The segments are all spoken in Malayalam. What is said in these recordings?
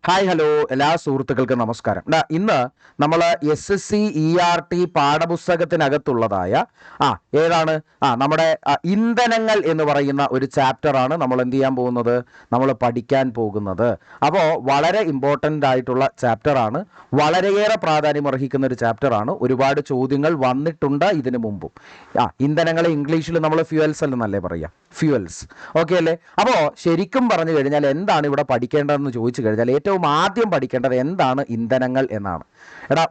ഹായ് ഹലോ എല്ലാ സുഹൃത്തുക്കൾക്കും നമസ്കാരം. ഇന്ന് നമ്മൾ SSC ERT പാഠപുസ്തകത്തിനകത്തുള്ളതായ ഏതാണ് നമ്മുടെ ഇന്ധനങ്ങൾ എന്ന് പറയുന്ന ഒരു ചാപ്റ്ററാണ് നമ്മൾ എന്ത് ചെയ്യാൻ പോകുന്നത്, നമ്മൾ പഠിക്കാൻ പോകുന്നത്. അപ്പോൾ വളരെ ഇമ്പോർട്ടൻ്റ് ആയിട്ടുള്ള ചാപ്റ്ററാണ്, വളരെയേറെ പ്രാധാന്യം അർഹിക്കുന്ന ഒരു ചാപ്റ്ററാണ്. ഒരുപാട് ചോദ്യങ്ങൾ വന്നിട്ടുണ്ട് ഇതിനു മുമ്പും. ഇന്ധനങ്ങളെ ഇംഗ്ലീഷിൽ നമ്മൾ ഫ്യൂവൽസ് എന്നല്ലേ പറയുക, ഫ്യൂവൽസ്. ഓക്കെ അല്ലേ? അപ്പോൾ ശരിക്കും പറഞ്ഞു കഴിഞ്ഞാൽ എന്താണ് ഇവിടെ പഠിക്കേണ്ടതെന്ന് ചോദിച്ചു കഴിഞ്ഞാൽ ഏറ്റവും ആദ്യം പഠിക്കേണ്ടത് എന്താണ് ഇന്ധനങ്ങൾ എന്നാണ്.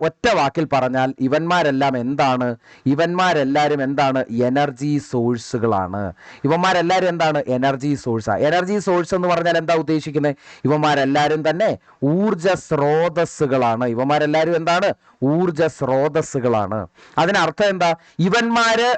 ഒറ്റ വാക്കിൽ പറഞ്ഞാൽ ഇവന്മാരെല്ലാവരും എന്താണ്, എനർജി സോഴ്സുകളാണ്. ഇവന്മാരെല്ലാവരും എന്താണ്, എനർജി സോഴ്സാ. എനർജി സോഴ്സ് എന്ന് പറഞ്ഞാൽ എന്താ ഉദ്ദേശിക്കുന്നത്? ഇവന്മാരെല്ലാവരും തന്നെ ഊർജ സ്രോതസ്സുകളാണ്. ഇവന്മാരെല്ലാവരും എന്താണ്, ഊർജ സ്രോതസ്സുകളാണ്. അതിനർത്ഥം എന്താ? ഇവന്മാര്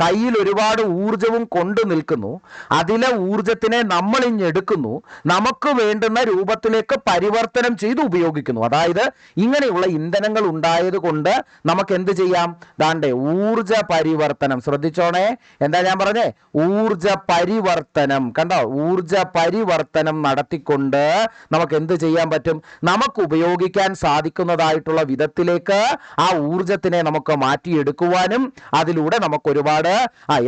കയ്യിൽ ഒരുപാട് ഊർജവും കൊണ്ടു നിൽക്കുന്നു. അതിലെ ഊർജത്തിനെ നമ്മൾ ഇഞ്ഞെടുക്കുന്നു, നമുക്ക് വേണ്ടുന്ന രൂപത്തിലേക്ക് പരിവർത്തനം ചെയ്ത് ഉപയോഗിക്കുന്നു. അതായത് ഇങ്ങനെയുള്ള ഇന്ധനങ്ങൾ ഉണ്ടായത് കൊണ്ട് നമുക്ക് എന്ത് ചെയ്യാം? ദാണ്ടേ ഊർജ പരിവർത്തനം. ശ്രദ്ധിച്ചോണേ, എന്താ ഞാൻ പറഞ്ഞേ? ഊർജ പരിവർത്തനം. കണ്ടോ? ഊർജ പരിവർത്തനം നടത്തിക്കൊണ്ട് നമുക്ക് എന്ത് ചെയ്യാൻ പറ്റും? നമുക്ക് ഉപയോഗിക്കാൻ സാധിക്കുന്നതായിട്ടുള്ള വിധത്തിലേക്ക് ആ ഊർജത്തിനെ നമുക്ക് മാറ്റിയെടുക്കുവാനും അതിലൂടെ നമുക്ക് ഒരുപാട്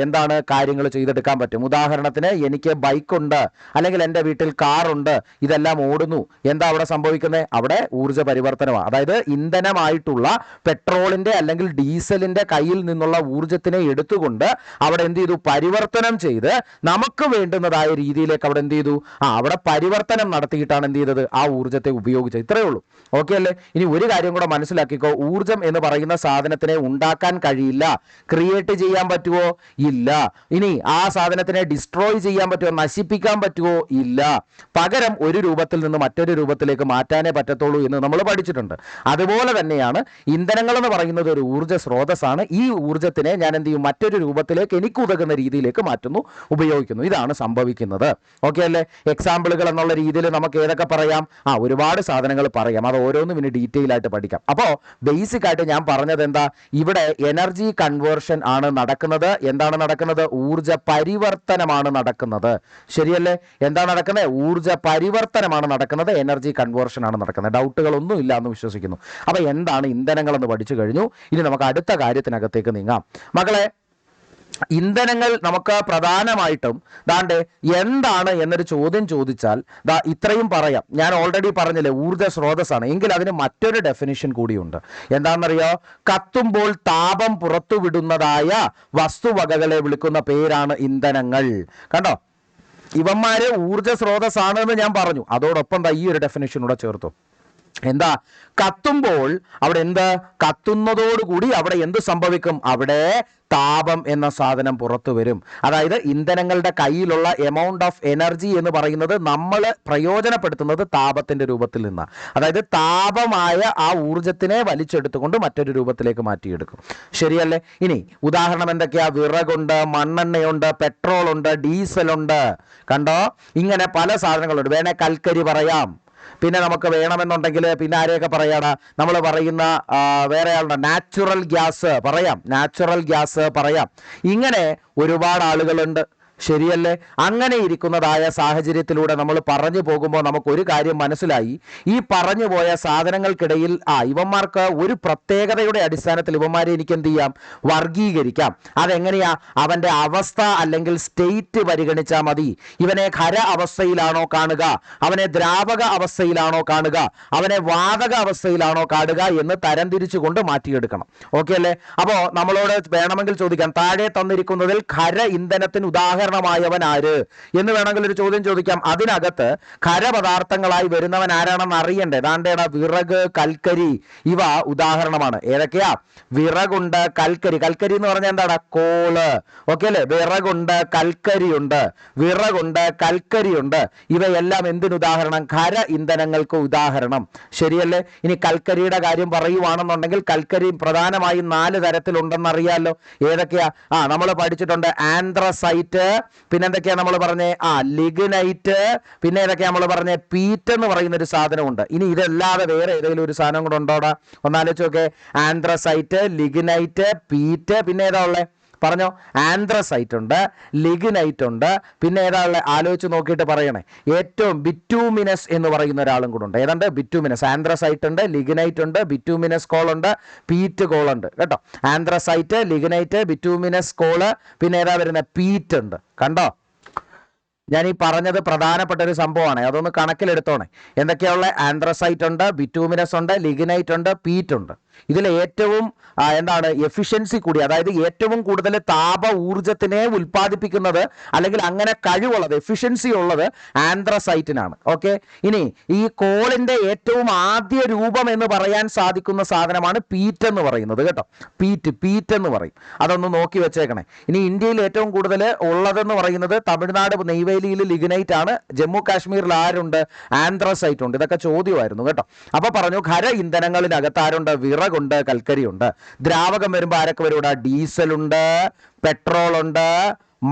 എന്താണ് കാര്യങ്ങൾ ചെയ്തെടുക്കാൻ പറ്റും. ഉദാഹരണത്തിന് എനിക്ക് ബൈക്കുണ്ട്, അല്ലെങ്കിൽ എൻ്റെ വീട്ടിൽ കാറുണ്ട്, ഇതെല്ലാം ഓടുന്നു. എന്താ അവിടെ സംഭവിക്കുന്നത്? അവിടെ ഊർജ പരിവർത്തനമാണ്. അതായത് ഇന്ധനമായിട്ടുള്ള പെട്രോളിന്റെ അല്ലെങ്കിൽ ഡീസലിന്റെ കയ്യിൽ നിന്നുള്ള ഊർജത്തിനെ എടുത്തുകൊണ്ട് അവിടെ എന്ത് ചെയ്തു? പരിവർത്തനം ചെയ്ത് നമുക്ക് വേണ്ടുന്നതായ രീതിയിലേക്ക് അവിടെ എന്ത് ചെയ്തു? അവിടെ പരിവർത്തനം നടത്തിയിട്ടാണ് എന്ത് ചെയ്തത്? ആ ഊർജത്തെ ഉപയോഗിച്ചത്. ഇത്രയേ ഉള്ളൂ. ഓക്കെ അല്ലേ? ഇനി ഒരു കാര്യം കൂടെ മനസ്സിലാക്കിക്കോ. ഊർജം എന്ന് പറയുന്ന സാധനത്തിനെ ഉണ്ടാക്കാൻ കഴിയില്ല. ക്രിയേറ്റ് ചെയ്യാൻ പറ്റുമോ? ഇല്ല. ഇനി ആ സാധനത്തിനെ ഡിസ്ട്രോയ് ചെയ്യാൻ പറ്റുമോ? നശിപ്പിക്കാൻ പറ്റുമോ? ഇല്ല. പകരം ഒരു രൂപത്തിൽ നിന്ന് മറ്റൊരു രൂപത്തിലേക്ക് മാറ്റാനേ പറ്റത്തുള്ളൂ എന്ന് നമ്മൾ പഠിച്ചിട്ടുണ്ട്. അതുപോലെ തന്നെയാണ് ഇന്ധനങ്ങൾ എന്ന് പറയുന്നത് ഒരു ഊർജ്ജ സ്രോതസ്സാണ്. ഈ ഊർജ്ജത്തിനെ ഞാൻ എന്ത് ചെയ്യും? മറ്റൊരു രൂപത്തിലേക്ക് എനിക്ക് ഉതകുന്ന രീതിയിലേക്ക് മാറ്റുന്നു, ഉപയോഗിക്കുന്നു. ഇതാണ് സംഭവിക്കുന്നത്. ഓക്കെ അല്ലേ? എക്സാമ്പിളുകൾ എന്നുള്ള രീതിയിൽ നമുക്ക് ഏതൊക്കെ പറയാം? ഒരുപാട് സാധനങ്ങൾ പറയാം. അത് ഓരോന്നും ഇനി ഡീറ്റെയിൽ ആയിട്ട് പഠിക്കാം. അപ്പോൾ ബേസിക് ആയിട്ട് ഞാൻ പറഞ്ഞത് എന്താ? ഇവിടെ എനർജി കൺവേർഷൻ ആണ് നടക്കുന്നത്. എന്താണ് നടക്കുന്നത്? ഊർജ പരിവർത്തനമാണ് നടക്കുന്നത്. ശരിയല്ലേ? എന്താ നടക്കുന്നത്? ഊർജ പരിവർത്തനമാണ് നടക്കുന്നത്, എനർജി കൺവേർഷൻ ആണ് നടക്കുന്നത്. ഡൗട്ടുകളൊന്നും ഇല്ല എന്ന് വിശ്വസിക്കുന്നു. അപ്പൊ എന്താണ് ഇന്ധനങ്ങൾ എന്ന് പഠിച്ചു കഴിഞ്ഞു. ഇനി നമുക്ക് അടുത്ത കാര്യത്തിനകത്തേക്ക് നീങ്ങാം. മക്കളെ, ഇന്ധനങ്ങൾ നമുക്ക് പ്രധാനമായിട്ടും എന്താണ് എന്നൊരു ചോദ്യം ചോദിച്ചാൽ ഇത്രയും പറയാം. ഞാൻ ഓൾറെഡി പറഞ്ഞില്ലേ, ഊർജ്ജ സ്രോതസ്സാണ്. എങ്കിൽ അതിന് മറ്റൊരു ഡെഫിനിഷൻ കൂടിയുണ്ട്. എന്താണെന്നറിയോ? കത്തുമ്പോൾ താപം പുറത്തുവിടുന്നതായ വസ്തുവകകളെ വിളിക്കുന്ന പേരാണ് ഇന്ധനങ്ങൾ. കണ്ടോ? ഇവന്മാര് ഊർജ്ജ സ്രോതസ്സാണ് എന്ന് ഞാൻ പറഞ്ഞു. അതോടൊപ്പം ഈ ഒരു ഡെഫിനിഷൻ കൂടെ ചേർത്തു. എന്താ? കത്തുമ്പോൾ അവിടെ എന്ത്? കത്തുന്നതോടുകൂടി അവിടെ എന്ത് സംഭവിക്കും? അവിടെ താപം എന്ന സാധനം പുറത്തു വരും. അതായത് ഇന്ധനങ്ങളുടെ കയ്യിലുള്ള എമൗണ്ട് ഓഫ് എനർജി എന്ന് പറയുന്നത് നമ്മൾ പ്രയോജനപ്പെടുത്തുന്നത് താപത്തിന്റെ രൂപത്തിൽ നിന്നാണ്. അതായത് താപമായ ആ ഊർജത്തിനെ വലിച്ചെടുത്തുകൊണ്ട് മറ്റൊരു രൂപത്തിലേക്ക് മാറ്റിയെടുക്കും. ശരിയല്ലേ? ഇനി ഉദാഹരണം എന്തൊക്കെയാ? വിറകുണ്ട്, മണ്ണെണ്ണയുണ്ട്, പെട്രോളുണ്ട്, ഡീസലുണ്ട്. കണ്ടോ? ഇങ്ങനെ പല സാധനങ്ങളുണ്ട്. വേണേ കൽക്കരി പറയാം. പിന്നെ നമുക്ക് വേണമെന്നുണ്ടെങ്കിൽ പിന്നെ ആരെയൊക്കെ പറയാടാ? നമ്മൾ പറയുന്ന വേറെ ആളുണ്ട്, നാച്ചുറൽ ഗ്യാസ് പറയാം, നാച്ചുറൽ ഗ്യാസ് പറയാം. ഇങ്ങനെ ഒരുപാട് ആളുകളുണ്ട്. ശരിയല്ലേ? അങ്ങനെ ഇരിക്കുന്നതായ സാഹചര്യത്തിലൂടെ നമ്മൾ പറഞ്ഞു പോകുമ്പോൾ നമുക്കൊരു കാര്യം മനസ്സിലായി. ഈ പറഞ്ഞു പോയ സാധനങ്ങൾക്കിടയിൽ ഇവന്മാർക്ക് ഒരു പ്രത്യേകതയുടെ അടിസ്ഥാനത്തിൽ ഇവന്മാരെ എനിക്ക് എന്ത് ചെയ്യാം? വർഗീകരിക്കാം. അതെങ്ങനെയാ? അവൻ്റെ അവസ്ഥ അല്ലെങ്കിൽ സ്റ്റേറ്റ് പരിഗണിച്ചാൽ മതി. ഇവനെ ഖര അവസ്ഥയിലാണോ കാണുക, അവനെ ദ്രാവക അവസ്ഥയിലാണോ കാണുക, അവനെ വാതക അവസ്ഥയിലാണോ കാണുക എന്ന് തരംതിരിച്ചുകൊണ്ട് മാറ്റിയെടുക്കണം. ഓക്കെ അല്ലേ? അപ്പോൾ നമ്മളോട് വേണമെങ്കിൽ ചോദിക്കാം, താഴെ തന്നിരിക്കുന്നതിൽ ഖര ഇന്ധനത്തിന് ഉദാഹരണമായവൻ ആര് എന്ന് വേണമെങ്കിൽ ഒരു ചോദ്യം ചോദിക്കാം. അതിനകത്ത് ഖരപദാർത്ഥങ്ങളായി വരുന്നവൻ ആരാണെന്ന് അറിയണ്ടേ? ദാണ്ടേടാ, വിറക്, കൽക്കരി, ഇവ ഉദാഹരണമാണ്. ഏതൊക്കെയാ? വിറകുണ്ട്, കൽക്കരി. കൽക്കരി എന്ന് പറഞ്ഞാൽ എന്താടാ? കോള്. ഓക്കെ അല്ലേ? വിറകുണ്ട്, കൽക്കരിയുണ്ട്, വിറകുണ്ട്, കൽക്കരിയുണ്ട്. ഇവയെല്ലാം എന്തിനുദാഹരണം? ഖര ഇന്ധനങ്ങൾക്ക് ഉദാഹരണം. ശരിയല്ലേ? ഇനി കൽക്കരിയുടെ കാര്യം പറയുവാണെന്നുണ്ടെങ്കിൽ കൽക്കരി പ്രധാനമായും 4 തരത്തിലുണ്ടെന്നറിയാലോ. ഏതൊക്കെയാ? നമ്മൾ പഠിച്ചിട്ടുണ്ട്. ആന്ത്രസൈറ്റ്, പിന്നെ എന്തൊക്കെയാ നമ്മൾ പറഞ്ഞേ? ലിഗ്നൈറ്റ്, പിന്നെ ഏതൊക്കെയാ നമ്മൾ പറഞ്ഞേ? പീറ്റ് എന്ന് പറയുന്ന ഒരു സാധനമുണ്ട്. ഇനി ഇതല്ലാതെ വേറെ ഏതെങ്കിലും ഒരു സാധനം കൂടെ ഉണ്ടോടാ? ഒന്നാലോചിച്ച് നോക്കേ. ആന്ത്രസൈറ്റ്, ലിഗ്നൈറ്റ്, പീറ്റ്, പിന്നെ ഏതാ ഉള്ളത്? പറഞ്ഞോ. ആന്ത്രസൈറ്റ് ഉണ്ട്, ലിഗ്നൈറ്റ് ഉണ്ട്, പിന്നെ ഏതാ ആലോചിച്ച് നോക്കിയിട്ട് പറയണേ. ഏറ്റവും ബിറ്റൂമിനസ് എന്ന് പറയുന്ന ഒരാളും കൂടെ ഉണ്ട്. ഏതാണ്ട് ബിറ്റൂമിനസ്. ആന്ത്രസൈറ്റ് ഉണ്ട്, ലിഗ്നൈറ്റ് ഉണ്ട്, ബിറ്റൂമിനസ് കോൾ ഉണ്ട്, പീറ്റ് കോൾ ഉണ്ട് കേട്ടോ. ആന്ത്രസൈറ്റ്, ലിഗ്നൈറ്റ്, ബിറ്റൂമിനസ് കോള്, പിന്നെ ഏതാ വരുന്നത്, പീറ്റ് ഉണ്ട്. കണ്ടോ, ഞാൻ ഈ പറഞ്ഞത് പ്രധാനപ്പെട്ട ഒരു സംഭവമാണ്, അതൊന്ന് കണക്കിലെടുത്തോണേ. എന്തൊക്കെയുള്ള? ആന്ത്രസൈറ്റ് ഉണ്ട്, ബിറ്റൂമിനസ് ഉണ്ട്, ലിഗ്നൈറ്റ് ഉണ്ട്, പീറ്റ് ഉണ്ട്. ഇതിൽ ഏറ്റവും എന്താണ് എഫിഷ്യൻസി കൂടി, അതായത് ഏറ്റവും കൂടുതൽ താപ ഊർജത്തിനെ ഉൽപ്പാദിപ്പിക്കുന്നത് അല്ലെങ്കിൽ അങ്ങനെ കഴിവുള്ളത്, എഫിഷ്യൻസി ഉള്ളത് ആന്ത്രസൈറ്റിനാണ്. ഓക്കെ, ഇനി ഈ കോളിന്റെ ഏറ്റവും ആദ്യ രൂപം എന്ന് പറയാൻ സാധിക്കുന്ന സാധനമാണ് പീറ്റ് എന്ന് പറയുന്നത് കേട്ടോ. പീറ്റ് എന്ന് പറയും. അതൊന്ന് നോക്കി വെച്ചേക്കണേ. ഇനി ഇന്ത്യയിൽ ഏറ്റവും കൂടുതൽ ഉള്ളതെന്ന് പറയുന്നത് തമിഴ്നാട് നെയ്വേലിയിൽ ലിഗ്നൈറ്റ് ആണ്. ജമ്മു കാശ്മീരിൽ ആരുണ്ട്? ആന്ത്രസൈറ്റ് ഉണ്ട്. ഇതൊക്കെ ചോദ്യമായിരുന്നു കേട്ടോ. അപ്പൊ പറഞ്ഞു ഖര ഇന്ധനങ്ങളിനകത്ത് ആരുണ്ട്? വിറകുണ്ട്, കൽക്കരിയുണ്ട്. ദ്രാവകം വരുമ്പോൾ ആരൊക്കെ വരും? ഡീസലുണ്ട്, പെട്രോൾ ഉണ്ട്,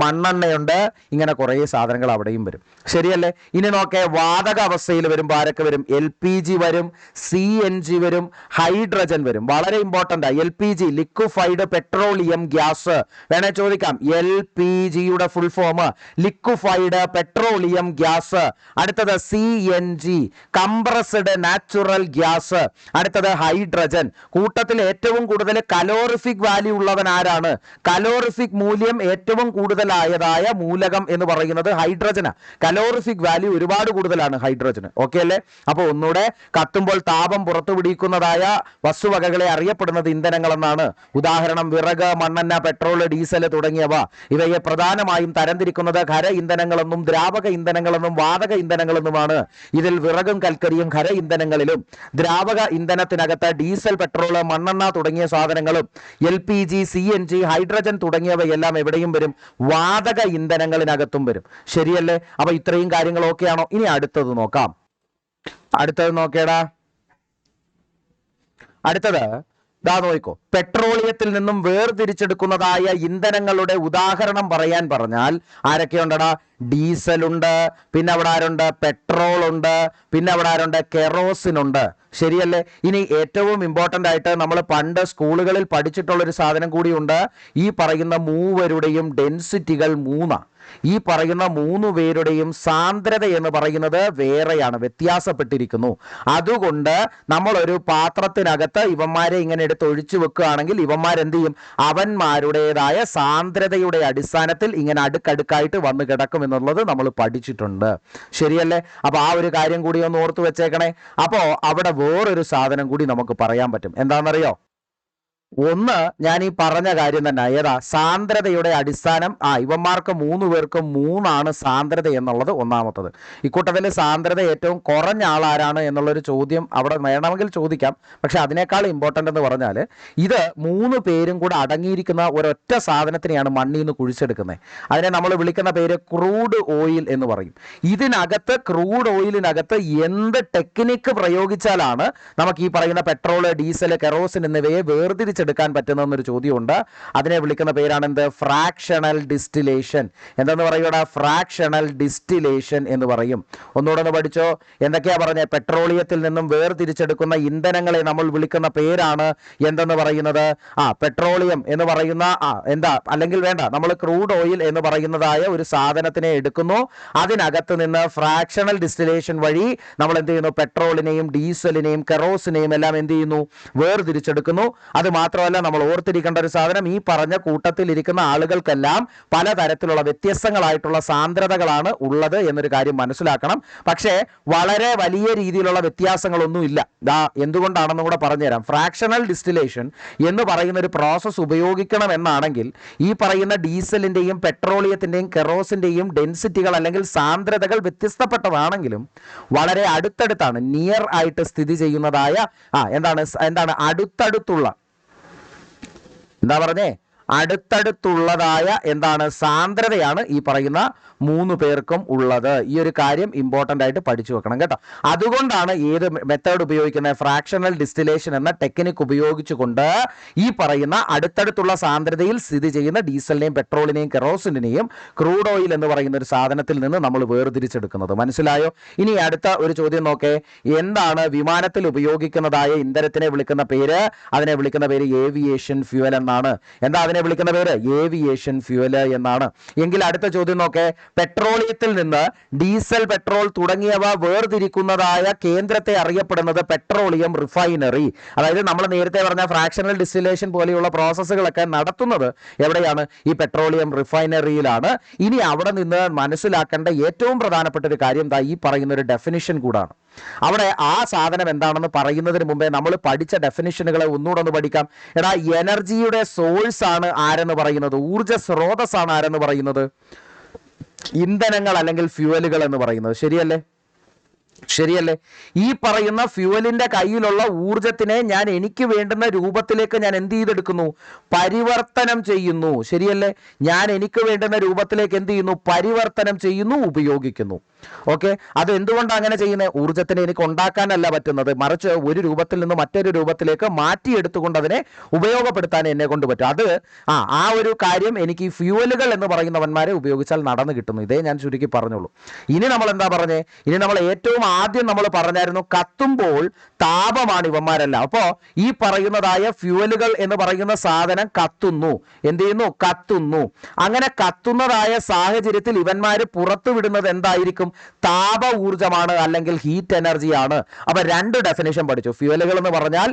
മണ്ണെണ്ണയുണ്ട്, ഇങ്ങനെ കുറേ സാധനങ്ങൾ അവിടെയും വരും. ശരിയല്ലേ? ഇനി നോക്കേ, വാതക അവസ്ഥയിൽ വരുമ്പോൾ ആരൊക്കെ വരും? LPG വരും, CNG വരും, ഹൈഡ്രജൻ വരും. വളരെ important. LPG liquefied petroleum gas. വേണേ ചോദിക്കാം, LPGയുടെ full form liquefied petroleum gas. അടുത്തത് CNG കംപ്രസ്ഡ് നാച്ചുറൽ ഗ്യാസ്. അടുത്തത് ഹൈഡ്രജൻ. കൂട്ടത്തിൽ ഏറ്റവും കൂടുതൽ കലോറിഫിക് വാല്യൂ ഉള്ളവൻ ആരാണ്? കലോറിഫിക് മൂല്യം ഏറ്റവും കൂടുതലായതായ മൂലകം എന്ന് പറയുന്നത് ഹൈഡ്രജനാണ്. കലോറിഫിക് വാല്യൂ ഒരുപാട് കൂടുതലാണ് ഹൈഡ്രജന്. ഓക്കെ അല്ലേ? അപ്പോൾ ഒന്നുകൂടെ, കത്തുമ്പോൾ താപം പുറത്തുപിടിക്കുന്നതായ വസ്തുവകകളെ അറിയപ്പെടുന്നത് ഇന്ധനങ്ങൾ എന്നാണ്. ഉദാഹരണം വിറക്, മണ്ണെണ്ണ, പെട്രോൾ, ഡീസൽ തുടങ്ങിയവ. ഇവയെ പ്രധാനമായും തരംതിരിക്കുന്നത് ഖര ഇന്ധനങ്ങളെന്നും ദ്രാവക ഇന്ധനങ്ങളെന്നും വാതക ഇന്ധനങ്ങളെന്നുമാണ്. ഇതിൽ വിറകും കൽക്കരിയും ഖര ഇന്ധനങ്ങളിലും ദ്രാവക ഇന്ധനത്തിനകത്ത് ഡീസൽ, പെട്രോൾ, മണ്ണെണ്ണ തുടങ്ങിയ സാധനങ്ങളും LPG, CNG, ഹൈഡ്രജൻ തുടങ്ങിയവയെല്ലാം എവിടെയും വരും? വാതക ഇന്ധനങ്ങളിനകത്തും വരും. ശരിയല്ലേ? അപ്പൊ ഇത്രയും കാര്യങ്ങൾ ഓക്കെയാണോ? ഇനി അടുത്തത് നോക്കാം. അടുത്തത് നോക്കേടാ. അടുത്തത് ദാ നോക്കോ, പെട്രോളിയത്തിൽ നിന്നും വേർതിരിച്ചെടുക്കുന്നതായ ഇന്ധനങ്ങളുടെ ഉദാഹരണം പറയാൻ പറഞ്ഞാൽ ആരൊക്കെയുണ്ടടാ? ഡീസലുണ്ട്, പിന്നെ അവിടെ ആരുണ്ട്? പെട്രോൾ ഉണ്ട്, പിന്നെ അവിടെ ആരുണ്ട്? കെറോസിൻ ഉണ്ട്. ശരിയല്ലേ? ഇനി ഏറ്റവും ഇമ്പോർട്ടൻ്റ് ആയിട്ട് നമ്മൾ പണ്ട് സ്കൂളുകളിൽ പഠിച്ചിട്ടുള്ളൊരു സാധനം കൂടിയുണ്ട്. ഈ പറയുന്ന മൂവരുടെയും ഡെൻസിറ്റികൾ 3. ഈ പറയുന്ന 3 പേരുടെയും സാന്ദ്രത എന്ന് പറയുന്നത് വേറെയാണ്, വ്യത്യാസപ്പെട്ടിരിക്കുന്നു. അതുകൊണ്ട് നമ്മളൊരു പാത്രത്തിനകത്ത് ഇവന്മാരെ ഇങ്ങനെ എടുത്ത് ഒഴിച്ചു വെക്കുകയാണെങ്കിൽ ഇവന്മാരെന്ത് ചെയ്യും? അവന്മാരുടേതായ സാന്ദ്രതയുടെ അടിസ്ഥാനത്തിൽ ഇങ്ങനെ അടുക്കടുക്കായിട്ട് വന്ന് കിടക്കും എന്നുള്ളത് നമ്മൾ പഠിച്ചിട്ടുണ്ട്. ശരിയല്ലേ? അപ്പൊ ആ ഒരു കാര്യം കൂടി ഒന്ന് ഓർത്തു വെച്ചേക്കണേ. അപ്പോ അവിടെ വേറൊരു സാധനം കൂടി നമുക്ക് പറയാൻ പറ്റും. എന്താണെന്നറിയോ? ഒന്ന്, ഞാൻ ഈ പറഞ്ഞ കാര്യം തന്നെ. ഏതാ? സാന്ദ്രതയുടെ അടിസ്ഥാനം. ഇവന്മാർക്ക് 3 പേർക്കും 3 സാന്ദ്രത എന്നുള്ളത് ഒന്നാമത്തത്. ഇക്കൂട്ടത്തിൽ സാന്ദ്രത ഏറ്റവും കുറഞ്ഞ ആളാരാണ് എന്നുള്ളൊരു ചോദ്യം അവിടെ വേണമെങ്കിൽ ചോദിക്കാം. പക്ഷെ അതിനേക്കാൾ ഇമ്പോർട്ടൻ്റ് എന്ന് പറഞ്ഞാൽ ഇത് 3 പേരും കൂടെ അടങ്ങിയിരിക്കുന്ന ഒരൊറ്റ സാധനത്തിനെയാണ് മണ്ണിൽ നിന്ന് കുഴിച്ചെടുക്കുന്നത്. അതിനെ നമ്മൾ വിളിക്കുന്ന പേര് ക്രൂഡ് ഓയിൽ എന്ന് പറയും. ഇതിനകത്ത് ക്രൂഡ് ഓയിലിനകത്ത് എന്ത് ടെക്നിക്ക് പ്രയോഗിച്ചാലാണ് നമുക്ക് ഈ പറയുന്ന പെട്രോൾ, ഡീസൽ, കെറോസിൻ എന്നിവയെ വേർതിരിച്ചെടുക്കാൻ പറ്റുന്നൊരു ചോദ്യമുണ്ട്. അതിനെ വിളിക്കുന്ന പേരാണ് എന്ത്? Fractional distillation. എന്തെന്ന് പറയുക? ഫ്രാക്ഷണൽ ഡിസ്റ്റിലേഷൻ എന്ന് പറയും. ഒന്നുകൂടെ ഒന്ന് പഠിച്ചോ. എന്തൊക്കെയാ പറഞ്ഞത്? പെട്രോളിയത്തിൽ നിന്നും വേർതിരിച്ചെടുക്കുന്ന ഇന്ധനങ്ങളെ നമ്മൾ വിളിക്കുന്ന പേരാണ് എന്തെന്ന് പറയുന്നത്? പെട്രോളിയം എന്ന് പറയുന്ന എന്താ, അല്ലെങ്കിൽ വേണ്ട, നമ്മൾ ക്രൂഡ് ഓയിൽ എന്ന് പറയുന്നതായ ഒരു സാധനത്തിനെ എടുക്കുന്നു. അതിനകത്ത് നിന്ന് ഫ്രാക്ഷണൽ ഡിസ്റ്റിലേഷൻ വഴി നമ്മൾ എന്ത് ചെയ്യുന്നു? പെട്രോളിനെയും ഡീസലിനെയും കെറോസിനെയും എല്ലാം എന്ത് ചെയ്യുന്നു? വേർതിരിച്ചെടുക്കുന്നു. അത് മാത്രമല്ല, നമ്മൾ ഓർത്തിരിക്കേണ്ട ഒരു സാധനം, ഈ പറഞ്ഞ കൂട്ടത്തിൽ ഇരിക്കുന്ന ആളുകൾക്കെല്ലാം പലതരത്തിലുള്ള വ്യത്യസ്തങ്ങളായിട്ടുള്ള സാന്ദ്രതകളാണ് ഉള്ളത് എന്നൊരു കാര്യം മനസ്സിലാക്കണം. പക്ഷേ വളരെ വലിയ രീതിയിലുള്ള വ്യത്യാസങ്ങളൊന്നും ഇല്ല. എന്തുകൊണ്ടാണെന്നും കൂടെ പറഞ്ഞുതരാം. ഫ്രാക്ഷണൽ ഡിസ്റ്റിലേഷൻ എന്ന് പറയുന്ന ഒരു പ്രോസസ്സ് ഉപയോഗിക്കണം എന്നാണെങ്കിൽ ഈ പറയുന്ന ഡീസലിന്റെയും പെട്രോളിയത്തിന്റെയും കെറോസിന്റെയും ഡെൻസിറ്റികൾ അല്ലെങ്കിൽ സാന്ദ്രതകൾ വ്യത്യസ്തപ്പെട്ടതാണെങ്കിലും വളരെ അടുത്തടുത്താണ്, നിയർ ആയിട്ട് സ്ഥിതി ചെയ്യുന്നതായ എന്താണ് അടുത്തടുത്തുള്ള, എന്താ പറഞ്ഞേ, അടുത്തടുത്തുള്ളതായ എന്താണ് സാന്ദ്രതയാണ് ഈ പറയുന്ന 3 പേർക്കും ഉള്ളത്. ഈ ഒരു കാര്യം ഇമ്പോർട്ടൻ്റ് ആയിട്ട് പഠിച്ചു വെക്കണം കേട്ടോ. അതുകൊണ്ടാണ് ഏത് മെത്തേഡ് ഉപയോഗിക്കുന്നത്? ഫ്രാക്ഷണൽ ഡിസ്റ്റിലേഷൻ എന്ന ടെക്നിക്ക് ഉപയോഗിച്ചുകൊണ്ട് ഈ പറയുന്ന അടുത്തടുത്തുള്ള സാന്ദ്രതയിൽ സ്ഥിതി ചെയ്യുന്ന ഡീസലിനെയും പെട്രോളിനെയും കെറോസിനെയും ക്രൂഡ് ഓയിൽ എന്ന് പറയുന്ന ഒരു സാധനത്തിൽ നിന്ന് നമ്മൾ വേർതിരിച്ചെടുക്കുന്നത്. മനസ്സിലായോ? ഇനി അടുത്ത ഒരു ചോദ്യം നോക്കേ. എന്താണ് വിമാനത്തിൽ ഉപയോഗിക്കുന്നതായ ഇന്ധനത്തിനെ വിളിക്കുന്ന പേര്? അതിനെ വിളിക്കുന്ന പേര് ഏവിയേഷൻ ഫ്യൂവൽ എന്നാണ്. എന്താ അതിനെ ഇതിനെ വിളിക്കുന്ന പേര് ഏവിയേഷൻ ഫ്യൂവൽ എന്നാണ്. എങ്കിൽ അടുത്ത ചോദ്യം നോക്കേ. പെട്രോളിയത്തിൽ നിന്ന് ഡീസൽ, പെട്രോൾ തുടങ്ങിയവ വേർതിരിക്കുന്നതായ കേന്ദ്രത്തെ അറിയപ്പെടുന്നത് പെട്രോളിയം റിഫൈനറി. അതായത് നമ്മൾ നേരത്തെ പറഞ്ഞ ഫ്രാക്ഷണൽ ഡിസ്റ്റിലേഷൻ പോലെയുള്ള പ്രോസസ്സുകളൊക്കെ നടത്തുന്നത് എവിടെയാണ്? ഈ പെട്രോളിയം റിഫൈനറിയിലാണ്. ഇനി അവിടെ നിന്ന് മനസ്സിലാക്കേണ്ട ഏറ്റവും പ്രധാനപ്പെട്ട ഒരു കാര്യം ഈ പറയുന്ന ഒരു ഡെഫിനിഷൻ കൂടാണ്. അവിടെ ആ സാധനം എന്താണെന്ന് പറയുന്നതിന് മുമ്പേ നമ്മൾ പഠിച്ച ഡെഫിനിഷനുകളെ ഒന്നുകൂടെ ഒന്ന് പഠിക്കാം. എടാ, എനർജിയുടെ സോഴ്സ് ആണ് ആരെന്ന് പറയുന്നത്, ഊർജ്ജ സ്രോതസ്സാണ് ആരെന്ന് പറയുന്നത്, ഇന്ധനങ്ങൾ അല്ലെങ്കിൽ ഫ്യൂവലുകൾ എന്ന് പറയുന്നത്. ശരിയല്ലേ? ഈ പറയുന്ന ഫ്യൂവലിന്റെ കയ്യിലുള്ള ഊർജത്തിനെ ഞാൻ എനിക്ക് വേണ്ടുന്ന രൂപത്തിലേക്ക് ഞാൻ എന്ത് ചെയ്തെടുക്കുന്നു? പരിവർത്തനം ചെയ്യുന്നു. ശരിയല്ലേ? ഞാൻ എനിക്ക് വേണ്ടുന്ന രൂപത്തിലേക്ക് എന്ത് ചെയ്യുന്നു? പരിവർത്തനം ചെയ്യുന്നു, ഉപയോഗിക്കുന്നു. ഓക്കെ, അത് എന്തുകൊണ്ടാണ് അങ്ങനെ ചെയ്യുന്നത്? ഊർജത്തിനെ എനിക്ക് ഉണ്ടാക്കാനല്ല പറ്റുന്നത്, മറിച്ച് ഒരു രൂപത്തിൽ നിന്ന് മറ്റൊരു രൂപത്തിലേക്ക് മാറ്റിയെടുത്തുകൊണ്ട് അതിനെ ഉപയോഗപ്പെടുത്താൻ എന്നെ കൊണ്ട് പറ്റും. അത് ആ ഒരു കാര്യം എനിക്ക് ഈ ഫ്യൂവലുകൾ എന്ന് പറയുന്നവന്മാരെ ഉപയോഗിച്ചാൽ നടന്നു കിട്ടുന്നു. ഇതേ ഞാൻ ചുരുക്കി പറഞ്ഞോളൂ. ഇനി നമ്മൾ എന്താ പറഞ്ഞേ? ഇനി നമ്മൾ ഏറ്റവും ആദ്യം നമ്മൾ പറഞ്ഞായിരുന്നു കത്തുമ്പോൾ താപമാണ് ഇവന്മാരെല്ലാം. അപ്പോ ഈ പറയുന്നതായ ഫ്യൂവലുകൾ എന്ന് പറയുന്ന സാധനം കത്തുന്നു. എന്ത് ചെയ്യുന്നു? കത്തുന്നു. അങ്ങനെ കത്തുന്നതായ സാഹചര്യത്തിൽ ഇവന്മാര് പുറത്തുവിടുന്നത് എന്തായിരിക്കും? താപ ഊർജമാണ്, അല്ലെങ്കിൽ ഹീറ്റ് എനർജിയാണ്. അപ്പൊ രണ്ട് ഡെഫിനേഷൻ പഠിച്ചു. ഫ്യൂവലുകൾ എന്ന് പറഞ്ഞാൽ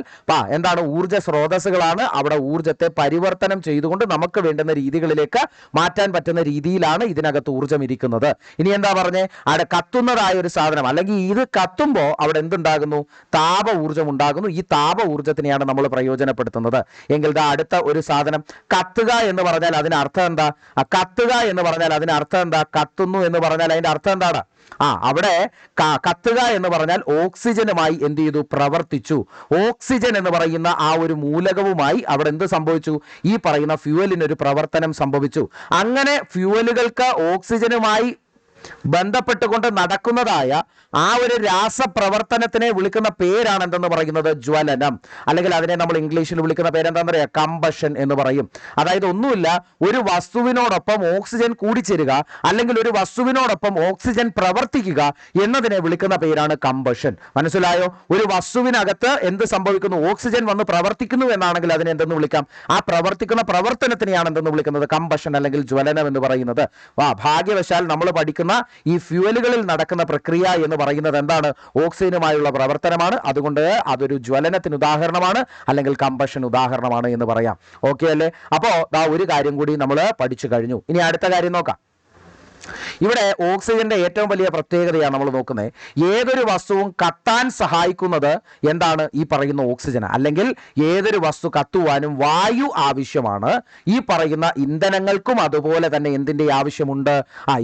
എന്താണ്? ഊർജ്ജ സ്രോതസ്സുകളാണ്. അവിടെ ഊർജ്ജത്തെ പരിവർത്തനം ചെയ്തുകൊണ്ട് നമുക്ക് വേണ്ടുന്ന രീതികളിലേക്ക് മാറ്റാൻ പറ്റുന്ന രീതിയിലാണ് ഇതിനകത്ത് ഊർജ്ജം ഇരിക്കുന്നത്. ഇനി എന്താ പറഞ്ഞേ? അവിടെ കത്തുന്നതായ ഒരു സാധനം, അല്ലെങ്കിൽ ഇത് കത്തുമ്പോൾ അവിടെ എന്തുണ്ടാകുന്നു? താപ ഊർജ്ജം ഉണ്ടാകുന്നു. ഈ താപ ഊർജ്ജത്തിനെയാണ് നമ്മൾ പ്രയോജനപ്പെടുത്തുന്നത്. എങ്കിൽ അടുത്ത ഒരു സാധനം കത്തുക എന്ന് പറഞ്ഞാൽ അതിന് അർത്ഥം എന്താ? കത്തുക എന്ന് പറഞ്ഞാൽ അതിന് അർത്ഥം എന്താ? കത്തുന്നു എന്ന് പറഞ്ഞാൽ അതിന്റെ അർത്ഥം എന്താണ്? അവിടെ കത്തുക എന്ന് പറഞ്ഞാൽ ഓക്സിജനുമായി എന്ത് ചെയ്തു? പ്രവർത്തിച്ചു. ഓക്സിജൻ എന്ന് പറയുന്ന ആ ഒരു മൂലകവുമായി അവിടെ എന്ത് സംഭവിച്ചു? ഈ പറയുന്ന ഫ്യൂവലിനൊരു പ്രവർത്തനം സംഭവിച്ചു. അങ്ങനെ ഫ്യൂവലുകൾക്ക് ഓക്സിജനുമായി ബന്ധപ്പെട്ടുകൊണ്ട് നടക്കുന്നതായ ആ ഒരു രാസപ്രവർത്തനത്തിനെ വിളിക്കുന്ന പേരാണ് എന്തെന്ന് പറയുന്നത്? ജ്വലനം. അല്ലെങ്കിൽ അതിനെ നമ്മൾ ഇംഗ്ലീഷിൽ വിളിക്കുന്ന പേരെന്താണെന്ന് പറയാ? കമ്പഷൻ എന്ന് പറയും. അതായത് ഒന്നുമില്ല, ഒരു വസ്തുവിനോടൊപ്പം ഓക്സിജൻ കൂടിച്ചേരുക, അല്ലെങ്കിൽ ഒരു വസ്തുവിനോടൊപ്പം ഓക്സിജൻ പ്രവർത്തിക്കുക എന്നതിനെ വിളിക്കുന്ന പേരാണ് കമ്പഷൻ. മനസ്സിലായോ? ഒരു വസ്തുവിനകത്ത് എന്ത് സംഭവിക്കുന്നു? ഓക്സിജൻ വന്ന് പ്രവർത്തിക്കുന്നു എന്നാണെങ്കിൽ അതിനെ എന്തെന്ന് വിളിക്കാം? ആ പ്രവർത്തിക്കുന്ന പ്രവർത്തനത്തിനെയാണ് എന്തെന്ന് വിളിക്കുന്നത്? കമ്പഷൻ അല്ലെങ്കിൽ ജ്വലനം എന്ന് പറയുന്നത്. ഭാഗ്യവശാൽ നമ്മൾ പഠിക്കുന്ന ഈ ഫ്യൂവലുകളിൽ നടക്കുന്ന പ്രക്രിയ എന്ന് പറയുന്നത് എന്താണ്? ഓക്സിജനുമായുള്ള പ്രവർത്തനമാണ്. അതുകൊണ്ട് അതൊരു ജ്വലനത്തിന് ഉദാഹരണമാണ്, അല്ലെങ്കിൽ കമ്പഷൻ ഉദാഹരണമാണ് എന്ന് പറയാം. ഓക്കെ അല്ലേ? അപ്പോ ഒരു കാര്യം കൂടി നമ്മൾ പഠിച്ചു കഴിഞ്ഞു. ഇനി അടുത്ത കാര്യം നോക്കാം. ഇവിടെ ഓക്സിജന്റെ ഏറ്റവും വലിയ പ്രത്യേകതയാണ് നമ്മൾ നോക്കുന്നത്. ഏതൊരു വസ്തുവും കത്താൻ സഹായിക്കുന്നത് എന്താണ്? ഈ പറയുന്ന ഓക്സിജൻ. അല്ലെങ്കിൽ ഏതൊരു വസ്തു കത്തുവാനും വായു ആവശ്യമാണ്. ഈ പറയുന്ന ഇന്ധനങ്ങൾക്കും അതുപോലെ തന്നെ എന്തിന്റെ ആവശ്യമുണ്ട്?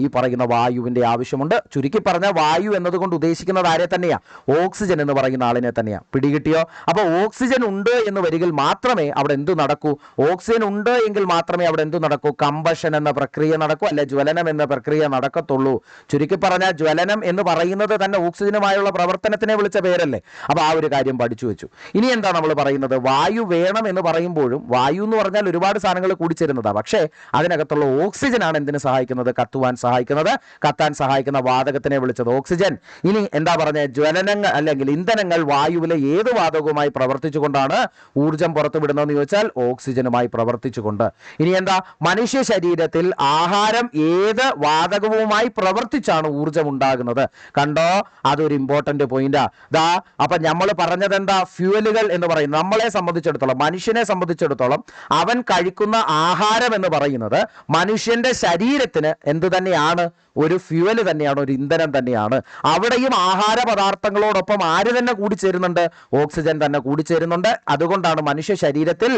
ഈ പറയുന്ന വായുവിന്റെ ആവശ്യമുണ്ട്. ചുരുക്കി പറഞ്ഞ വായു എന്നതുകൊണ്ട് ഉദ്ദേശിക്കുന്നത് ആരെ തന്നെയാ? ഓക്സിജൻ എന്ന് പറയുന്ന ആളിനെ തന്നെയാ. പിടികിട്ടിയോ? അപ്പൊ ഓക്സിജൻ ഉണ്ട് എന്ന് വരികിൽ മാത്രമേ അവിടെ എന്തു നടക്കൂ? ഓക്സിജൻ ഉണ്ട് എങ്കിൽ മാത്രമേ അവിടെ എന്തു നടക്കൂ? കമ്പഷൻ എന്ന പ്രക്രിയ നടക്കൂ, അല്ലെ ജ്വലനം എന്ന പ്രക്രിയ നടക്കത്തുള്ളൂ. ചുരുക്കി പറഞ്ഞാൽ ജ്വലനം എന്ന് പറയുന്നത് തന്നെ ഓക്സിജനുമായുള്ള പ്രവർത്തനത്തിനെ വിളിച്ച പേരല്ലേ? അപ്പൊ ആ ഒരു കാര്യം പഠിച്ചു വെച്ചു. ഇനി എന്താ നമ്മൾ പറയുന്നത്? വായു വേണം എന്ന് പറയുമ്പോഴും വായു എന്ന് പറഞ്ഞാൽ ഒരുപാട് സാധനങ്ങൾ കൂടിച്ചേരുന്നതാണ്. പക്ഷേ അതിനകത്തുള്ള ഓക്സിജൻ ആണ് എന്തിനു സഹായിക്കുന്നത്? കത്തുവാൻ സഹായിക്കുന്നത്. കത്താൻ സഹായിക്കുന്ന വാതകത്തിനെ വിളിച്ചത് ഓക്സിജൻ. ഇനി എന്താ പറഞ്ഞത്? ജ്വലനങ്ങൾ അല്ലെങ്കിൽ ഇന്ധനങ്ങൾ വായുവിലെ ഏത് വാതകവുമായി പ്രവർത്തിച്ചുകൊണ്ടാണ് ഊർജം പുറത്തുവിടുന്നതെന്ന് ചോദിച്ചാൽ ഓക്സിജനുമായി പ്രവർത്തിച്ചുകൊണ്ട്. ഇനി എന്താ? മനുഷ്യ ശരീരത്തിൽ ആഹാരം ഏത് വാതകവുമായി പ്രവർത്തിച്ചാണ് ഊർജം ഉണ്ടാകുന്നത്? കണ്ടോ? അതൊരു ഇമ്പോർട്ടന്റ് പോയിന്റാ. അപ്പൊ നമ്മൾ പറഞ്ഞത് എന്താ? ഫ്യൂവലുകൾ എന്ന് പറയുന്നത് നമ്മളെ സംബന്ധിച്ചിടത്തോളം, മനുഷ്യനെ സംബന്ധിച്ചിടത്തോളം അവൻ കഴിക്കുന്ന ആഹാരം എന്ന് പറയുന്നത് മനുഷ്യന്റെ ശരീരത്തിന് എന്ത് തന്നെയാണ്? ഒരു ഫ്യൂവൽ തന്നെയാണ്, ഒരു ഇന്ധനം തന്നെയാണ്. അവിടെയും ആഹാര പദാർത്ഥങ്ങളോടൊപ്പം ആര് തന്നെ കൂടിച്ചേരുന്നുണ്ട്? ഓക്സിജൻ തന്നെ കൂടിച്ചേരുന്നുണ്ട്. അതുകൊണ്ടാണ് മനുഷ്യ ശരീരത്തിൽ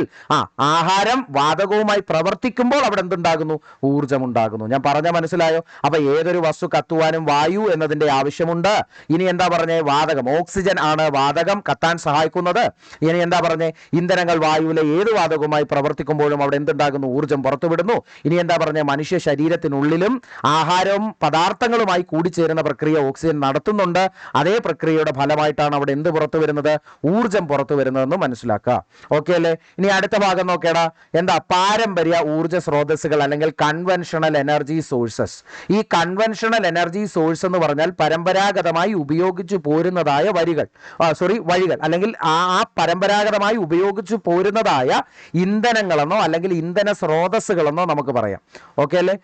ആഹാരം വാതകവുമായി പ്രവർത്തിക്കുമ്പോൾ അവിടെ എന്തുണ്ടാകുന്നു? ഊർജം ഉണ്ടാകുന്നു. ഞാൻ പറഞ്ഞ മനസ്സിലായോ? അപ്പൊ ഏതൊരു വസ്തു കത്തുവാനും വായു എന്നതിന്റെ ആവശ്യമുണ്ട്. ഇനി എന്താ പറഞ്ഞേ? വാതകം, ഓക്സിജൻ ആണ് വാതകം കത്താൻ സഹായിക്കുന്നത്. ഇനി എന്താ പറഞ്ഞേ? ഇന്ധനങ്ങൾ വായുവിലെ ഏത് വാതകവുമായി പ്രവർത്തിക്കുമ്പോഴും അവിടെ എന്തുണ്ടാകുന്നു? ഊർജം പുറത്തുവിടുന്നു. ഇനി എന്താ പറഞ്ഞേ? മനുഷ്യ ശരീരത്തിനുള്ളിലും ആഹാരവും പദാർത്ഥങ്ങളുമായി കൂടിച്ചേരുന്ന പ്രക്രിയ ഓക്സിജൻ നടത്തുന്നുണ്ട്. അതേ പ്രക്രിയയുടെ ഫലമായിട്ടാണ് അവിടെ എന്ത് പുറത്തു വരുന്നത്? ഊർജം പുറത്തു വരുന്നതെന്ന് മനസ്സിലാക്കുക. ഓക്കെ അല്ലേ? ഇനി അടുത്ത ഭാഗം നോക്കേടാ. എന്താ? പാരമ്പര്യ ഊർജ സ്രോതസ്സുകൾ അല്ലെങ്കിൽ കൺവെൻഷണൽ എനർജി സോഴ്സസ്. ഈ കൺവെൻഷണൽ എനർജി സോഴ്സ് എന്ന് പറഞ്ഞാൽ പരമ്പരാഗതമായി ഉപയോഗിച്ചു പോരുന്നതായ വഴികൾ അല്ലെങ്കിൽ ആ പരമ്പരാഗതമായി ഉപയോഗിച്ചു പോരുന്നതായ ഇന്ധനങ്ങളെന്നോ അല്ലെങ്കിൽ ഇന്ധന സ്രോതസ്സുകളെന്നോ നമുക്ക് പറയാം. ഓക്കെ അല്ലേ?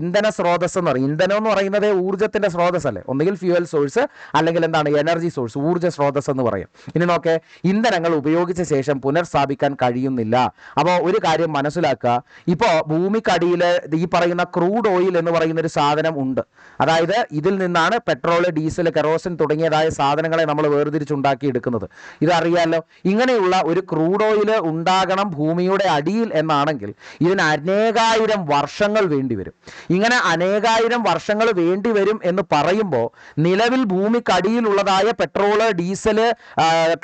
ഇന്ധന സ്രോതസ് എന്ന് പറയും. ഇന്ധനം എന്ന് പറയുന്നത് ഊർജ്ജത്തിന്റെ സ്രോതസ് അല്ലേ? ഒന്നുകിൽ ഫ്യൂവൽ സോഴ്സ് അല്ലെങ്കിൽ എന്താണ് എനർജി സോഴ്സ്, ഊർജ്ജ സ്രോതസ് എന്ന് പറയും. ഇനി നോക്കേ, ഇന്ധനങ്ങൾ ഉപയോഗിച്ച ശേഷം പുനഃസ്ഥാപിക്കാൻ കഴിയുന്നില്ല. അപ്പോൾ ഒരു കാര്യം മനസ്സിലാക്കുക, ഇപ്പോൾ ഭൂമിക്കടിയിൽ ഈ പറയുന്ന ക്രൂഡ് ഓയിൽ എന്ന് പറയുന്ന ഒരു സാധനം ഉണ്ട്. അതായത് ഇതിൽ നിന്നാണ് പെട്രോൾ, ഡീസൽ, കെറോസിൻ തുടങ്ങിയതായ സാധനങ്ങളെ നമ്മൾ വേർതിരിച്ചുണ്ടാക്കി എടുക്കുന്നത്. ഇതറിയാലോ. ഇങ്ങനെയുള്ള ഒരു ക്രൂഡ് ഓയിൽ ഉണ്ടാകണം ഭൂമിയുടെ അടിയിൽ എന്നാണെങ്കിൽ ഇതിന് അനേകായിരം വർഷങ്ങൾ വേണ്ടിവരും. ഇങ്ങനെ അനേകായിരം വർഷങ്ങൾ വേണ്ടിവരും എന്ന് പറയുമ്പോൾ നിലവിൽ ഭൂമിക്കടിയിലുള്ളതായ പെട്രോള്, ഡീസല്,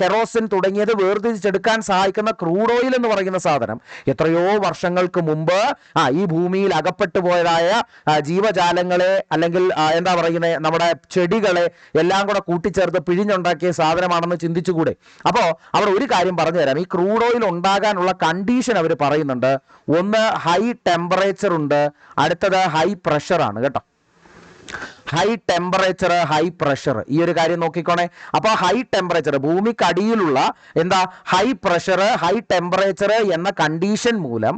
കെറോസിൻ തുടങ്ങിയത് വേർതിരിച്ചെടുക്കാൻ സഹായിക്കുന്ന ക്രൂഡ് ഓയിൽ എന്ന് പറയുന്ന സാധനം എത്രയോ വർഷങ്ങൾക്ക് മുമ്പ് ഈ ഭൂമിയിൽ അകപ്പെട്ടു പോയതായ ജീവജാലങ്ങളെ അല്ലെങ്കിൽ എന്താ പറയുന്നത് നമ്മുടെ ചെടികളെ എല്ലാം കൂടെ കൂട്ടിച്ചേർത്ത് പിഴിഞ്ഞുണ്ടാക്കിയ സാധനമാണെന്ന് ചിന്തിച്ചുകൂടെ? അപ്പോൾ അവർ ഒരു കാര്യം പറഞ്ഞു തരാം. ഈ ക്രൂഡ് ഓയിൽ ഉണ്ടാകാനുള്ള കണ്ടീഷൻ അവർ പറയുന്നുണ്ട്. ഒന്ന്, ഹൈ ടെമ്പറേച്ചർ ഉണ്ട്, അടുത്തത് ഹൈ പ്രഷർ ആണ് കേട്ടോ. ഹൈ ടെമ്പറേച്ചർ, ഹൈ പ്രഷർ, ഈ ഒരു കാര്യം നോക്കിക്കോണേ. അപ്പോൾ ഹൈ ടെമ്പറേച്ചർ, ഭൂമിക്കടിയിലുള്ള ഹൈ പ്രഷർ, ഹൈ ടെമ്പറേച്ചർ എന്ന കണ്ടീഷൻ മൂലം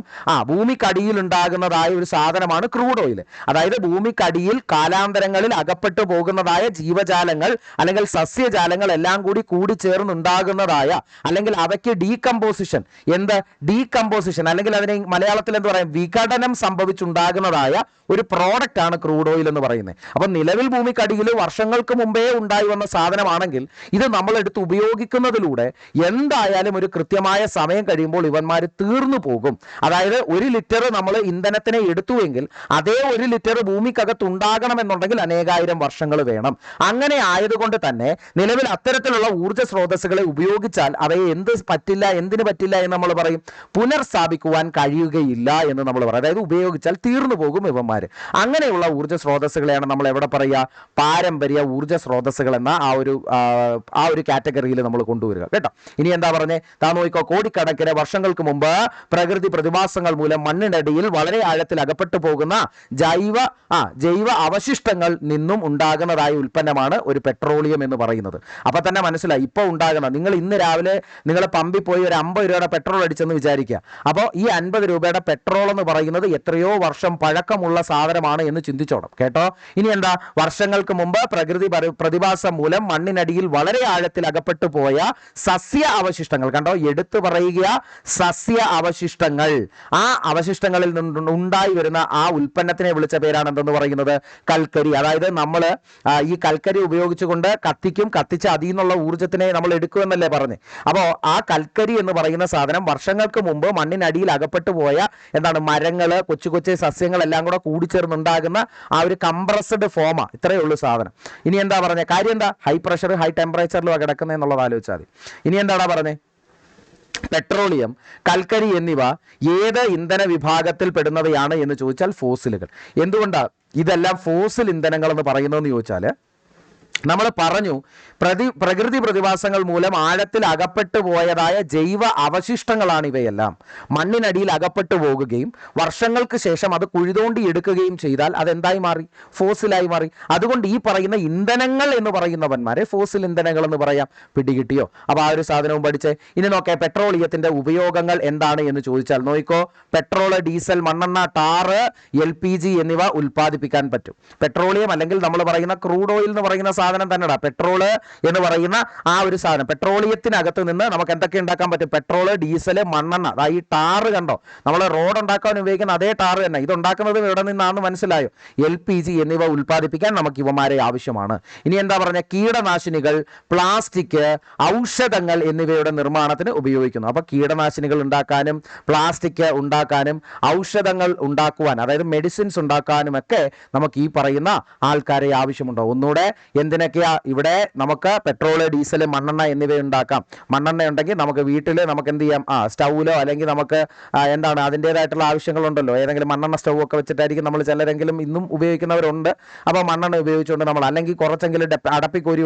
ഭൂമിക്കടിയിൽ ഉണ്ടാകുന്നതായ ഒരു സാധനമാണ് ക്രൂഡ് ഓയിൽ. അതായത് ഭൂമിക്കടിയിൽ കാലാന്തരങ്ങളിൽ അകപ്പെട്ടു പോകുന്നതായ ജീവജാലങ്ങൾ അല്ലെങ്കിൽ സസ്യജാലങ്ങൾ എല്ലാം കൂടി ചേർന്നുണ്ടാകുന്നതായ അല്ലെങ്കിൽ അവയ്ക്ക് ഡീകമ്പോസിഷൻ അല്ലെങ്കിൽ അതിനെ മലയാളത്തിൽ എന്ത് പറയാം, വിഘടനം സംഭവിച്ചുണ്ടാകുന്നതായ ഒരു പ്രോഡക്റ്റ് ആണ് ക്രൂഡ് ഓയിൽ എന്ന് പറയുന്നത്. അപ്പൊ നിലവിൽ ഭൂമിക്കടിയിൽ വർഷങ്ങൾക്ക് മുമ്പേ ഉണ്ടായി വന്ന സാധനമാണെങ്കിൽ ഇത് നമ്മൾ എടുത്ത് ഉപയോഗിക്കുന്നതിലൂടെ എന്തായാലും ഒരു കൃത്യമായ സമയം കഴിയുമ്പോൾ ഇവന്മാർ തീർന്നു പോകും. അതായത് 1 ലിറ്റർ നമ്മൾ ഇന്ധനത്തിനെ എടുത്തുവെങ്കിൽ അതേ 1 ലിറ്റർ ഭൂമിക്കകത്ത് ഉണ്ടാകണമെന്നുണ്ടെങ്കിൽ അനേകായിരം വർഷങ്ങൾ വേണം. അങ്ങനെ ആയതുകൊണ്ട് തന്നെ നിലവിൽ അത്തരത്തിലുള്ള ഊർജ്ജ സ്രോതസ്സുകളെ ഉപയോഗിച്ചാൽ അവയെ എന്തിനു പറ്റില്ല എന്ന് നമ്മൾ പറയും, പുനഃസ്ഥാപിക്കുവാൻ കഴിയുകയില്ല എന്ന് നമ്മൾ പറയും. അതായത് ഉപയോഗിച്ചാൽ തീർന്നു പോകും ഇവന്മാർ. അങ്ങനെയുള്ള ഊർജ്ജ സ്രോതസ്സുകളെയാണ് നമ്മൾ എവിടെ പറയുക, പാരമ്പര്യ ഊർജ്ജ സ്രോതസ്സുകൾ എന്ന ആ ഒരു കാറ്റഗറിയിൽ നമ്മൾ കൊണ്ടുവരിക കേട്ടോ. ഇനി എന്താ പറഞ്ഞേ, നോക്കിക്കോ, കോടിക്കണക്കിന് വർഷങ്ങൾക്ക് മുമ്പ് പ്രകൃതി പ്രതിഭാസങ്ങൾ മൂലം മണ്ണിനടിയിൽ വളരെ ആഴത്തിൽ അകപ്പെട്ടു പോകുന്ന ജൈവ അവശിഷ്ടങ്ങൾ നിന്നും ഉണ്ടാകുന്നതായ ഉൽപ്പന്നമാണ് ഒരു പെട്രോളിയം എന്ന് പറയുന്നത്. അപ്പൊ തന്നെ മനസ്സിലായി ഇപ്പോൾ ഉണ്ടാകുന്ന, നിങ്ങൾ ഇന്ന് രാവിലെ നിങ്ങൾ പമ്പിൽ പോയി ഒരു 50 രൂപയുടെ പെട്രോൾ അടിച്ചെന്ന് വിചാരിക്കുക. അപ്പോൾ ഈ 50 രൂപയുടെ പെട്രോൾ എന്ന് പറയുന്നത് എത്രയോ വർഷം പഴക്കമുള്ള സാധനമാണ് എന്ന് ചിന്തിച്ചോണം കേട്ടോ. ഇനി എന്താ, വർഷങ്ങൾക്ക് മുമ്പ് പ്രകൃതി പ്രതിഭാസം മൂലം മണ്ണിനടിയിൽ വളരെ ആഴത്തിൽ അകപ്പെട്ടു പോയ സസ്യ അവശിഷ്ടങ്ങൾ, കണ്ടോ, എടുത്തു പറയുക, സസ്യ അവശിഷ്ടങ്ങൾ. ആ അവശിഷ്ടങ്ങളിൽ നിന്ന് ഉണ്ടായി വരുന്ന ആ ഉൽപ്പന്നത്തിനെ വിളിച്ച പേരാണ് എന്തെന്ന് പറയുന്നത്, കൽക്കരി. അതായത് നമ്മൾ ഈ കൽക്കരി ഉപയോഗിച്ചുകൊണ്ട് കത്തിച്ച് അതിൽ നിന്നുള്ള ഊർജ്ജത്തിനെ നമ്മൾ എടുക്കുമെന്നല്ലേ പറഞ്ഞ്. അപ്പോൾ ആ കൽക്കരി എന്ന് പറയുന്ന സാധനം വർഷങ്ങൾക്ക് മുമ്പ് മണ്ണിനടിയിൽ അകപ്പെട്ടു പോയ മരങ്ങള്, കൊച്ചു കൊച്ചു സസ്യങ്ങളെല്ലാം കൂടിച്ചേർന്നുണ്ടാകുന്ന ആ ഒരു കംപ്രസ്ഡ് ഫോമാ. ഇത്രയേ ഉള്ളൂ സാധനം. ഇനി എന്താ പറഞ്ഞ കാര്യം, എന്താ ഹൈ പ്രഷർ ഹൈ ടെമ്പറേച്ചറിലും കിടക്കുന്നത് എന്നുള്ളത് ആലോചിച്ചാൽ മതി. ഇനി എന്താടാ പറഞ്ഞേ, പെട്രോളിയം, കൽക്കരി എന്നിവ ഏത് ഇന്ധന വിഭാഗത്തിൽ പെടുന്നവയാണ് എന്ന് ചോദിച്ചാൽ ഫോസിലുകൾ. എന്തുകൊണ്ടാണ് ഇതെല്ലാം ഫോസിൽ ഇന്ധനങ്ങൾ എന്ന് പറയുന്നതെന്ന് ചോദിച്ചാൽ, നമ്മൾ പറഞ്ഞു പ്രകൃതി പ്രതിഭാസങ്ങൾ മൂലം ആഴത്തിൽ അകപ്പെട്ടു പോയതായ ജൈവ അവശിഷ്ടങ്ങളാണ് ഇവയെല്ലാം. മണ്ണിനടിയിൽ അകപ്പെട്ടു പോകുകയും വർഷങ്ങൾക്ക് ശേഷം അത് കുഴിതോണ്ടി എടുക്കുകയും ചെയ്താൽ അതെന്തായി മാറി, ഫോസിലായി മാറി. അതുകൊണ്ട് ഈ പറയുന്ന ഇന്ധനങ്ങൾ എന്ന് പറയുന്നവന്മാരെ ഫോസിൽ ഇന്ധനങ്ങൾ എന്ന് പറയാം. പിടികിട്ടിയോ? അപ്പോൾ ആ ഒരു സാധനവും പഠിച്ചേ. ഇനി നോക്കേ, പെട്രോളിയത്തിന്റെ ഉപയോഗങ്ങൾ എന്താണ് എന്ന് ചോദിച്ചാൽ നോക്കിക്കോ, പെട്രോൾ, ഡീസൽ, മണ്ണെണ്ണ, ടാറ്, LPG എന്നിവ ഉൽപ്പാദിപ്പിക്കാൻ പറ്റും. പെട്രോളിയം അല്ലെങ്കിൽ നമ്മൾ പറയുന്ന ക്രൂഡ് ഓയിൽ എന്ന് പറയുന്ന സാധനം തന്നെടാ പെട്രോള് എന്ന് പറയുന്ന ആ ഒരു സാധനം. പെട്രോളിയത്തിനകത്ത് നിന്ന് നമുക്ക് എന്തൊക്കെ ഉണ്ടാക്കാൻ പറ്റും, പെട്രോള്, ഡീസല്, മണ്ണെണ്ണ. ഈ ടാറ് കണ്ടോ, നമ്മൾ റോഡ് ഉണ്ടാക്കാൻ ഉപയോഗിക്കുന്ന അതേ ടാറ് തന്നെ. ഇതുണ്ടാക്കുന്നത് എവിടെ നിന്നാണെന്ന് മനസ്സിലായോ? LPG എന്നിവ ഉൽപ്പാദിപ്പിക്കാൻ നമുക്ക് ഇവന്മാരെ ആവശ്യമാണ്. ഇനി എന്താ പറഞ്ഞ, കീടനാശിനികൾ, പ്ലാസ്റ്റിക്, ഔഷധങ്ങൾ എന്നിവയുടെ നിർമ്മാണത്തിന് ഉപയോഗിക്കുന്നു. അപ്പൊ കീടനാശിനികൾ ഉണ്ടാക്കാനും പ്ലാസ്റ്റിക് ഉണ്ടാക്കാനും ഔഷധങ്ങൾ ഉണ്ടാക്കുവാൻ, അതായത് മെഡിസിൻസ് ഉണ്ടാക്കാനും ഒക്കെ നമുക്ക് ഈ പറയുന്ന ആൾക്കാരെ ആവശ്യമുണ്ടോ? ഒന്നുകൂടെ എന്തിനാ എന്തിനൊക്കെയാ? ഇവിടെ നമുക്ക് പെട്രോള്, ഡീസൽ, മണ്ണെണ്ണ എന്നിവ ഉണ്ടാക്കാം. മണ്ണെണ്ണ ഉണ്ടെങ്കിൽ നമുക്ക് വീട്ടിൽ നമുക്ക് എന്ത് ചെയ്യാം? സ്റ്റൗവിലോ അല്ലെങ്കിൽ നമുക്ക് എന്താണ് അതിൻ്റേതായിട്ടുള്ള ആവശ്യങ്ങളുണ്ടല്ലോ. ഏതെങ്കിലും മണ്ണെണ്ണ സ്റ്റൗ ഒക്കെ വെച്ചിട്ടായിരിക്കും നമ്മൾ ചിലരെങ്കിലും ഇന്നും ഉപയോഗിക്കുന്നവരുണ്ട്. അപ്പോൾ മണ്ണെണ്ണ ഉപയോഗിച്ചുകൊണ്ട് നമ്മൾ അല്ലെങ്കിൽ കുറച്ചെങ്കിലും അടുപ്പിക്കോരി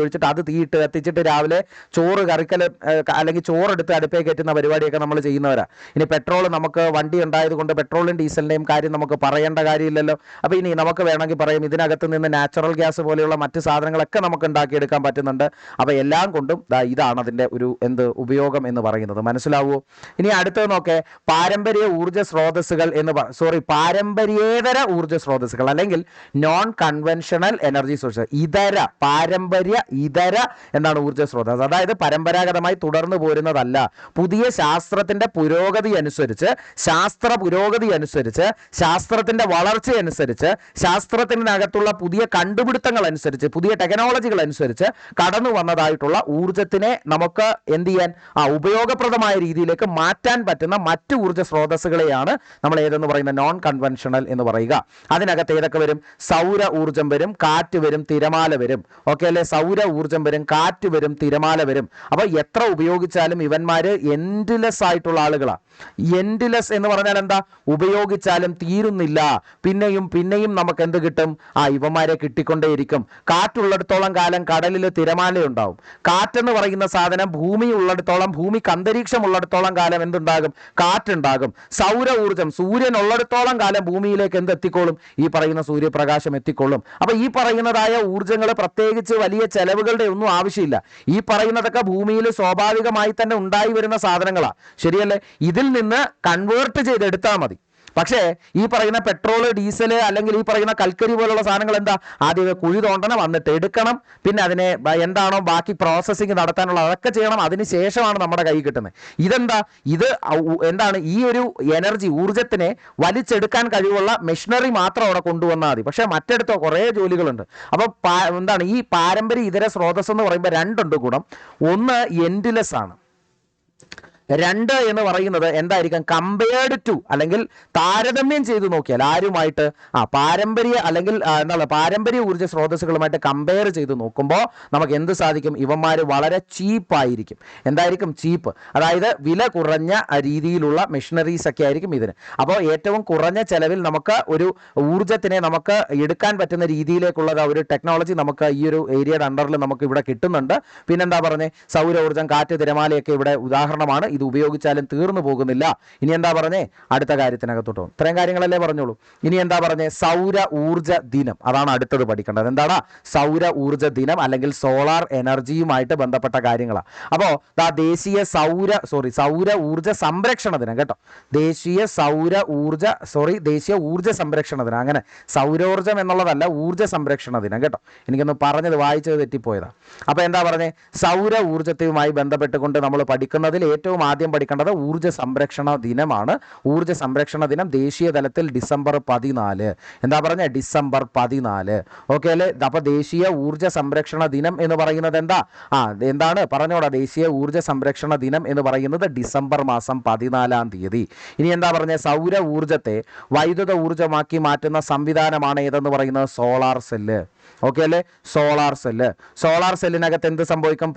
ഒഴിച്ചിട്ട് അത് തീയിട്ട് കത്തിച്ചിട്ട് രാവിലെ ചോറ് കറിക്കൽ അല്ലെങ്കിൽ ചോറെടുത്ത് അടുപ്പേ കയറ്റുന്ന പരിപാടിയൊക്കെ നമ്മൾ ചെയ്യുന്നവരാ. ഇനി പെട്രോൾ നമുക്ക് വണ്ടി ഉണ്ടായത് കൊണ്ട് പെട്രോളിൻ്റെയും ഡീസലിൻ്റെയും കാര്യം നമുക്ക് പറയേണ്ട കാര്യമില്ലല്ലോ. അപ്പോൾ ഇനി നമുക്ക് വേണമെങ്കിൽ പറയും ഇതിനകത്ത് നിന്ന് നാച്ചുറൽ ഗ്യാസ് പോലെയുള്ള മറ്റ് സാധനങ്ങളൊക്കെ നമുക്ക് ഉണ്ടാക്കിയെടുക്കാൻ പറ്റുന്നുണ്ട്. അപ്പോൾ എല്ലാം കൊണ്ടും ഇതാണ് അതിൻ്റെ ഒരു ഉപയോഗം എന്ന് പറയുന്നത്. മനസ്സിലാവുമോ? ഇനി അടുത്തത് നോക്കേ, പാരമ്പര്യ ഊർജ്ജ സ്രോതസ്സുകൾ പാരമ്പര്യേതര ഊർജ്ജ സ്രോതസ്സുകൾ അല്ലെങ്കിൽ നോൺ കൺവെൻഷണൽ എനർജി സോഴ്സ്. ഇതര എന്താണ് ഊർജ്ജ സ്രോതസ്? അതായത് പരമ്പരാഗതമായി തുടർന്നു പോരുന്നതല്ല. പുതിയ ശാസ്ത്രത്തിന്റെ പുരോഗതി അനുസരിച്ച്, ശാസ്ത്രത്തിന്റെ വളർച്ചയനുസരിച്ച്, ശാസ്ത്രത്തിനകത്തുള്ള പുതിയ കണ്ടുപിടുത്തങ്ങൾ അനുസരിച്ച്, പുതിയ ടെക്നോളജികൾ അനുസരിച്ച് കടന്നു വന്നതായിട്ടുള്ള ഊർജ്ജത്തിനെ നമുക്ക് എന്ത് ചെയ്യാൻ, ഉപയോഗപ്രദമായ രീതിയിലേക്ക് മാറ്റാൻ പറ്റുന്ന മറ്റ് ഊർജ്ജ സ്രോതസ്സുകളെയാണ് നമ്മൾ ഏതെന്ന് പറയുന്ന നോൺ കൺവെൻഷണൽ എന്ന് പറയുക. അതിനകത്ത് ഏതൊക്കെ വരും? സൗര ഊർജ്ജം വരും, കാറ്റ് വരും, തിരമാല വരും. ഓക്കെ അല്ലേ? സൗര ഊർജ്ജം വരും, കാറ്റ് വരും, തിരമാല വരും. അപ്പോൾ എത്ര ഉപയോഗിച്ചാലും ഇവന്മാര് എൻഡ്ലെസ് ആയിട്ടുള്ള ആളുകളാണ്. എൻഡ്ലെസ് എന്ന് പറഞ്ഞാൽ എന്താ? ഉപയോഗിച്ചാലും തീരുന്നില്ല. പിന്നെയും നമുക്ക് എന്ത് കിട്ടും? ഇവന്മാരെ കിട്ടിക്കൊണ്ടേയിരിക്കും. കാറ്റുള്ളിടത്തോളം കാലം കടലിൽ തിരമാല ഉണ്ടാവും. കാറ്റെന്ന് പറയുന്ന സാധനം ഭൂമി ഉള്ളിടത്തോളം, ഭൂമിക്ക് അന്തരീക്ഷം ഉള്ളിടത്തോളം കാലം എന്തുണ്ടാകും? കാറ്റുണ്ടാകും. സൗര ഊർജ്ജം, സൂര്യൻ ഉള്ളിടത്തോളം കാലം ഭൂമിയിലേക്ക് എത്തിക്കോളും? ഈ പറയുന്ന സൂര്യപ്രകാശം എത്തിക്കൊള്ളും. അപ്പൊ ഈ പറയുന്നതായ ഊർജ്ജങ്ങൾ പ്രത്യേകിച്ച് വലിയ ചെലവുകളുടെ ഒന്നും ആവശ്യമില്ല. ഈ പറയുന്നതൊക്കെ ഭൂമിയിൽ സ്വാഭാവികമായി തന്നെ ഉണ്ടായി വരുന്ന സാധനങ്ങളാണ്. ശരിയല്ലേ? ഇതിൽ നിന്ന് കൺവേർട്ട് ചെയ്തെടുത്താൽ മതി. പക്ഷേ ഈ പറയുന്ന പെട്രോൾ, ഡീസൽ അല്ലെങ്കിൽ ഈ പറയുന്ന കൽക്കരി പോലുള്ള സാധനങ്ങൾ എന്താ? ആദ്യം കുഴി തോണ്ടണം, വന്നിട്ട് എടുക്കണം, പിന്നെ അതിനെ എന്താണോ ബാക്കി പ്രോസസ്സിങ് നടത്താനുള്ള അതൊക്കെ ചെയ്യണം. അതിന് ശേഷമാണ് നമ്മുടെ കൈ കിട്ടുന്നത്. ഇത് എന്താണ്? ഈ ഒരു എനർജി, ഊർജ്ജത്തിനെ വലിച്ചെടുക്കാൻ കഴിവുള്ള മെഷീനറി മാത്രം അവിടെ കൊണ്ടുവന്നാൽ മതി. പക്ഷേ മറ്റെടുത്തോ കുറേ ജോലികളുണ്ട്. അപ്പോൾ എന്താണ് ഈ പാരമ്പര്യ ഇതര സ്രോതസ് എന്ന് പറയുമ്പോൾ രണ്ടുണ്ട് ഗുണം. ഒന്ന് എൻഡ്ലെസ് ആണ്. രണ്ട് എന്ന് പറയുന്നത് എന്തായിരിക്കും? കമ്പയർഡ് ടു അല്ലെങ്കിൽ താരതമ്യം ചെയ്ത് നോക്കിയാൽ ആരുമായിട്ട്? പാരമ്പര്യ അല്ലെങ്കിൽ പാരമ്പര്യ ഊർജ്ജ സ്രോതസ്സുകളുമായിട്ട് കമ്പയർ ചെയ്ത് നോക്കുമ്പോൾ നമുക്ക് എന്ത് സാധിക്കും? ഇവന്മാർ വളരെ ചീപ്പായിരിക്കും. എന്തായിരിക്കും? ചീപ്പ്. അതായത് വില കുറഞ്ഞ രീതിയിലുള്ള മെഷീനറീസ് ഒക്കെ ആയിരിക്കും ഇതിന്. അപ്പോൾ ഏറ്റവും കുറഞ്ഞ ചെലവിൽ നമുക്ക് ഒരു ഊർജ്ജത്തിനെ നമുക്ക് എടുക്കാൻ പറ്റുന്ന രീതിയിലേക്കുള്ള ഒരു ടെക്നോളജി നമുക്ക് ഈ ഒരു ഏരിയയുടെ അണ്ടറിൽ നമുക്ക് ഇവിടെ കിട്ടുന്നുണ്ട്. പിന്നെന്താ പറഞ്ഞേ? സൗര ഊർജ്ജം, കാറ്റ്, തിരമാലയൊക്കെ ഇവിടെ ഉദാഹരണമാണ്. ഇത് ഉപയോഗിച്ചാലും തീർന്നു പോകുന്നില്ല. ഇനി എന്താ പറഞ്ഞേ? അടുത്ത കാര്യത്തിനകത്തോട്ടോ. ഇത്രയും കാര്യങ്ങളല്ലേ പറഞ്ഞോളൂ. ഇനി എന്താ പറഞ്ഞേ? സൗര ഊർജ്ജ ദിനം. അതാണ് അടുത്തത് പഠിക്കേണ്ടത്. എന്താണ്? സൗര ഊർജ്ജ ദിനം അല്ലെങ്കിൽ സോളാർ എനർജിയുമായിട്ട് ബന്ധപ്പെട്ട കാര്യങ്ങളാണ്. അപ്പോൾ ദേശീയ സൗര ഊർജ്ജ സംരക്ഷണ ദിനം കേട്ടോ. ദേശീയ ഊർജ്ജ സംരക്ഷണ ദിനം. അങ്ങനെ സൗരോർജ്ജം എന്നുള്ളതല്ല, ഊർജ്ജ സംരക്ഷണ ദിനം കേട്ടോ. എനിക്കൊന്ന് വായിച്ചത് തെറ്റിപ്പോയതാണ്. അപ്പോൾ എന്താ പറഞ്ഞേ? സൗര ഊർജ്ജത്തുമായി ബന്ധപ്പെട്ടുകൊണ്ട് നമ്മൾ പഠിക്കുന്നതിൽ ഏറ്റവും ആദ്യം പഠിക്കേണ്ടത് ഊർജ്ജ സംരക്ഷണ ദിനമാണ്. ഊർജ്ജ സംരക്ഷണ ദിനം ദേശീയ തലത്തിൽ ഡിസംബർ 14. എന്താ പറഞ്ഞ? ഡിസംബർ 14. ഓക്കെ അല്ലേ? അപ്പൊ ദേശീയ ഊർജ്ജ സംരക്ഷണ ദിനം എന്ന് പറയുന്നത് എന്താണ് പറഞ്ഞോടാ? ദേശീയ ഊർജ്ജ സംരക്ഷണ ദിനം എന്ന് പറയുന്നത് ഡിസംബർ മാസം 14-ാം തീയതി. ഇനി എന്താ പറഞ്ഞ? സൗര ഊർജ്ജത്തെ വൈദ്യുത ഊർജ്ജമാക്കി മാറ്റുന്ന സംവിധാനമാണ് ഏതെന്ന് പറയുന്നത്? Solar cell. ഓക്കെ അല്ലേ? സോളാർ സെല്ലിനകത്ത് എന്ത് സംഭവിക്കും?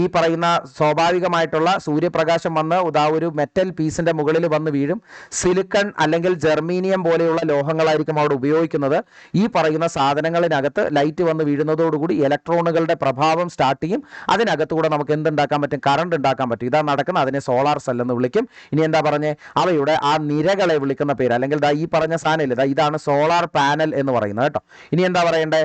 ഈ പറയുന്ന സ്വാഭാവികമായിട്ടുള്ള സൂര്യപ്രകാശം വന്ന് ഒരു മെറ്റൽ പീസിന്റെ മുകളിൽ വന്ന് വീഴും. സിലിക്കൺ അല്ലെങ്കിൽ ജെർമീനിയം പോലെയുള്ള ലോഹങ്ങളായിരിക്കും അവിടെ ഉപയോഗിക്കുന്നത്. ഈ പറയുന്ന സാധനങ്ങളിനകത്ത് ലൈറ്റ് വന്ന് വീഴുന്നതോടുകൂടി ഇലക്ട്രോണുകളുടെ പ്രഭാവം സ്റ്റാർട്ട് ചെയ്യും. അതിനകത്തുകൂടെ നമുക്ക് എന്തുണ്ടാക്കാൻ പറ്റും? കറണ്ട് ഉണ്ടാക്കാൻ പറ്റും. ഇതാ നടക്കുന്നത്. അതിനെ സോളാർ സെൽ എന്ന് വിളിക്കും. ഇനി എന്താ പറഞ്ഞേ? അവയുടെ ആ നിരകളെ വിളിക്കുന്ന പേര് അല്ലെങ്കിൽ ഈ പറഞ്ഞ സാധനം ഇതാണ് സോളാർ പാനൽ എന്ന് പറയുന്നത് കേട്ടോ. ഇനി എന്താ പറയണ്ടേ?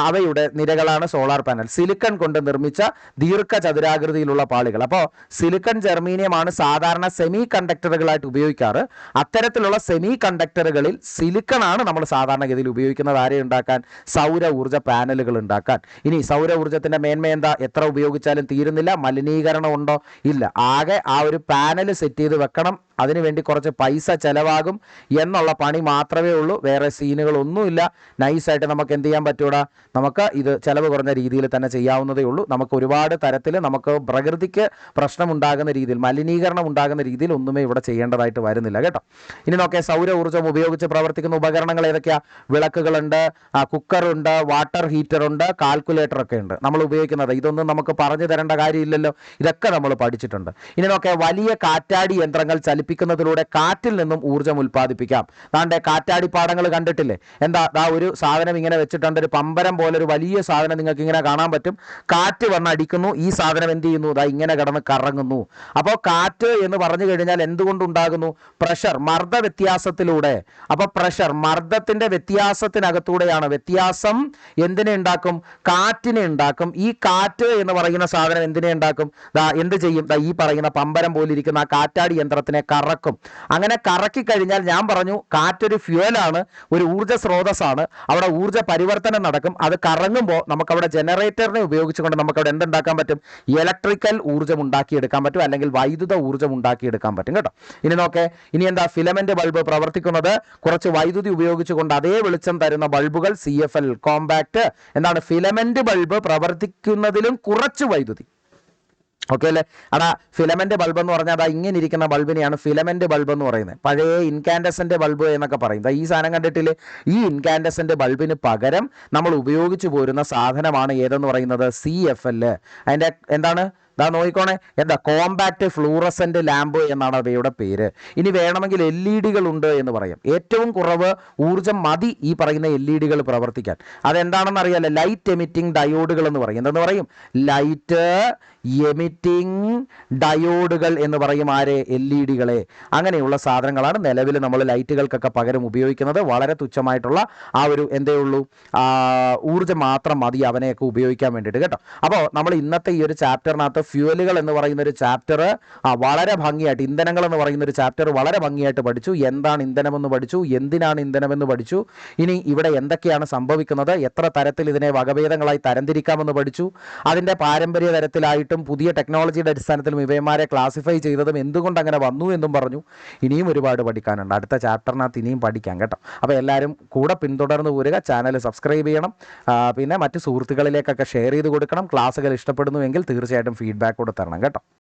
അവയുടെ നിരകളാണ് സോളാർ പാനൽ. സിലിക്കൺ കൊണ്ട് നിർമ്മിച്ച ദീർഘചതുരാകൃതിയിലുള്ള പാളികൾ. അപ്പോൾ സിലിക്കൺ, ജെർമീനിയമാണ് സാധാരണ സെമി കണ്ടക്ടറുകളായിട്ട് ഉപയോഗിക്കാറ്. അത്തരത്തിലുള്ള സെമി കണ്ടക്ടറുകളിൽ സിലിക്കൺ ആണ് നമ്മൾ സാധാരണഗതിയിൽ ഉപയോഗിക്കുന്നത്. ആരെ ഉണ്ടാക്കാൻ? സൗര ഊർജ്ജ പാനലുകൾ ഉണ്ടാക്കാൻ. ഇനി സൗര ഊർജ്ജത്തിന്റെ മേന്മ എന്താ? എത്ര ഉപയോഗിച്ചാലും തീരുന്നില്ല. മലിനീകരണം ഉണ്ടോ? ഇല്ല. ആകെ ആ ഒരു പാനൽ സെറ്റ് ചെയ്ത് വെക്കണം. അതിനുവേണ്ടി കുറച്ച് പൈസ ചിലവാകും എന്നുള്ള പണി മാത്രമേ ഉള്ളൂ. വേറെ സീനുകളൊന്നുമില്ല. നൈസായിട്ട് നമുക്ക് എന്ത് ചെയ്യാൻ പറ്റൂടാ? നമുക്ക് ഇത് ചിലവ് കുറഞ്ഞ രീതിയിൽ തന്നെ ചെയ്യാവുന്നതേ ഉള്ളൂ. നമുക്ക് ഒരുപാട് തരത്തിൽ നമുക്ക് പ്രകൃതിക്ക് പ്രശ്നമുണ്ടാകുന്ന രീതിയിൽ, മലിനീകരണം ഉണ്ടാകുന്ന രീതിയിൽ ഒന്നുമേ ഇവിടെ ചെയ്യേണ്ടതായിട്ട് വരുന്നില്ല കേട്ടോ. ഇനി നോക്കിയാൽ സൗര ഊർജ്ജം ഉപയോഗിച്ച് പ്രവർത്തിക്കുന്ന ഉപകരണങ്ങൾ ഏതൊക്കെയാ? വിളക്കുകളുണ്ട്, കുക്കറുണ്ട്, വാട്ടർ ഹീറ്ററുണ്ട്, കാൽക്കുലേറ്റർ ഒക്കെ ഉണ്ട് നമ്മൾ ഉപയോഗിക്കുന്നത്. ഇതൊന്നും നമുക്ക് പറഞ്ഞു തരേണ്ട കാര്യമില്ലല്ലോ, ഇതൊക്കെ നമ്മൾ പഠിച്ചിട്ടുണ്ട്. ഇനി നോക്കിയാൽ വലിയ കാറ്റാടി യന്ത്രങ്ങൾ ചലിപ്പിക്കുന്നതിലൂടെ കാറ്റിൽ നിന്നും ഊർജ്ജം ഉൽപ്പാദിപ്പിക്കാം. ദാണ്ടെ കാറ്റാടി പാടങ്ങൾ കണ്ടിട്ടില്ലേ? എന്താ, ദാ ഒരു സാധനം ഇങ്ങനെ വെച്ചിട്ടുണ്ട്, ഒരു പമ്പരം പോലെ ഒരു വലിയ സാധനം നിങ്ങൾക്ക് ഇങ്ങനെ കാണാൻ പറ്റും. കാറ്റ് വന്ന് അടിക്കുന്നു, ഈ സാധനം എന്ത് ചെയ്യുന്നു? ദാ ഇങ്ങനെ കിടന്ന് കറങ്ങുന്നു. അപ്പോൾ കാറ്റ് എന്ന് പറഞ്ഞു കഴിഞ്ഞാൽ എന്തുകൊണ്ടുണ്ടാകുന്നു? പ്രഷർ, മർദ്ദ വ്യത്യാസത്തിലൂടെ. അപ്പോൾ പ്രഷർ, മർദ്ദത്തിന്റെ വ്യത്യാസത്തിനകത്തൂടെയാണ്. വ്യത്യാസം എന്തിനെ ഉണ്ടാക്കും? കാറ്റിനെ ഉണ്ടാക്കും. ഈ കാറ്റ് എന്ന് പറയുന്ന സാധനം എന്തിനെ ഉണ്ടാക്കും? ദാ എന്ത് ചെയ്യും? ദാ ഈ പറയുന്ന പമ്പരം പോലെ ഇരിക്കുന്ന ആ കാറ്റാടി യന്ത്രത്തിനെ കറക്കും. അങ്ങനെ കറക്കി കഴിഞ്ഞാൽ ഞാൻ പറഞ്ഞു, കാറ്റൊരു ഫ്യൂവലാണ്, ഒരു ഊർജ്ജ സ്രോതസ്സാണ്. അവിടെ ഊർജ്ജ പരിവർത്തനം നടക്കും. അത് കറങ്ങുമ്പോൾ നമുക്കവിടെ ജനറേറ്ററിനെ ഉപയോഗിച്ചുകൊണ്ട് നമുക്കവിടെ എന്തുണ്ടാക്കാൻ പറ്റും? ഇലക്ട്രിക്കൽ ഊർജ്ജം ഉണ്ടാക്കിയെടുക്കാൻ പറ്റും, അല്ലെങ്കിൽ വൈദ്യുത ഊർജ്ജം ഉണ്ടാക്കിയെടുക്കാൻ പറ്റും കേട്ടോ. ഇനി നോക്കേ, ഇനി എന്താ? ഫിലമെന്റ് ബൾബ് പ്രവർത്തിക്കുന്നത് കുറച്ച് വൈദ്യുതി ഉപയോഗിച്ചുകൊണ്ട് അതേ വെളിച്ചം തരുന്ന ബൾബുകൾ, CFL കോമ്പാക്ട്. എന്താണ്? ഫിലമെന്റ് ബൾബ് പ്രവർത്തിക്കുന്നതിലും കുറച്ച് വൈദ്യുതി. ഓക്കെ അല്ലേ? അടാ ഫിലമെന്റ് ബൾബ് എന്ന് പറഞ്ഞാൽ അതാ ഇങ്ങനെ ഇരിക്കുന്ന ബൾബിനെയാണ് ഫിലമെന്റ് ബൾബ് എന്ന് പറയുന്നത്. പഴയ ഇൻകാൻഡസന്റ് ബൾബ് എന്നൊക്കെ പറയും. ഈ സാധനം കണ്ടിട്ടില്ലേ? ഈ ഇൻകാൻഡസന്റ് ബൾബിന് പകരം നമ്മൾ ഉപയോഗിച്ചു പോരുന്ന സാധനമാണ് ഏതെന്ന് പറയുന്നത്? CFL. അതിൻ്റെ എന്താണ്? ദാ നോക്കിക്കോണേ, എന്താ? കോമ്പാക്ട് ഫ്ലൂറസെന്റ് ലാമ്പ് എന്നാണ് അവയുടെ പേര്. ഇനി വേണമെങ്കിൽ LED ഉണ്ട് എന്ന് പറയാം. ഏറ്റവും കുറവ് ഊർജ്ജം മതി ഈ പറയുന്ന LED പ്രവർത്തിക്കാൻ. അതെന്താണെന്ന് അറിയാലോ? ലൈറ്റ് എമിറ്റിംഗ് ഡയോഡുകൾ എന്ന് പറയും. എന്തെന്ന് പറയും? ലൈറ്റ് എമിറ്റിംഗ് ഡയോഡുകൾ എന്ന് പറയും. ആരെ? LED. അങ്ങനെയുള്ള സാധനങ്ങളാണ് നിലവിൽ നമ്മൾ ലൈറ്റുകൾക്കൊക്കെ പകരം ഉപയോഗിക്കുന്നത്. വളരെ തുച്ഛമായിട്ടുള്ള ആ ഒരു എന്തേ ഉള്ളൂ, ഊർജ്ജം മാത്രം മതി അവനെയൊക്കെ ഉപയോഗിക്കാൻ വേണ്ടിയിട്ട് കേട്ടോ. അപ്പോൾ നമ്മൾ ഇന്നത്തെ ഈ ഒരു ചാപ്റ്ററിനകത്ത് ഫ്യൂവലുകൾ എന്ന് പറയുന്ന ഒരു ചാപ്റ്റർ വളരെ ഭംഗിയായിട്ട്, ഇന്ധനങ്ങൾ എന്ന് പറയുന്ന ഒരു ചാപ്റ്റർ വളരെ ഭംഗിയായിട്ട് പഠിച്ചു. എന്താണ് ഇന്ധനമെന്ന് പഠിച്ചു, എന്തിനാണ് ഇന്ധനമെന്ന് പഠിച്ചു. ഇനി ഇവിടെ എന്തൊക്കെയാണ് സംഭവിക്കുന്നത്, എത്ര തരത്തിൽ ഇതിനെ വകഭേദങ്ങളായി തരംതിരിക്കാമെന്ന് പഠിച്ചു. അതിൻ്റെ പാരമ്പര്യ തരത്തിലായിട്ടും പുതിയ ടെക്നോളജിയുടെ അടിസ്ഥാനത്തിലും ഇവയന്മാരെ ക്ലാസിഫൈ ചെയ്തതും എന്തുകൊണ്ട് അങ്ങനെ വന്നു എന്നും പറഞ്ഞു. ഇനിയും ഒരുപാട് പഠിക്കാനുണ്ട്. അടുത്ത ചാപ്റ്ററിനകത്ത് ഇനിയും പഠിക്കാം കേട്ടോ. അപ്പോൾ എല്ലാവരും കൂടെ പിന്തുടർന്ന് പോരുക. ചാനൽ സബ്സ്ക്രൈബ് ചെയ്യണം. പിന്നെ മറ്റ് സുഹൃത്തുക്കളിലേക്കൊക്കെ ഷെയർ ചെയ്ത് കൊടുക്കണം. ക്ലാസ്സുകൾ ഇഷ്ടപ്പെടുന്നുവെങ്കിൽ തീർച്ചയായിട്ടും ഫീഡ്ബാക്ക് കൂടെ തരണം കേട്ടോ.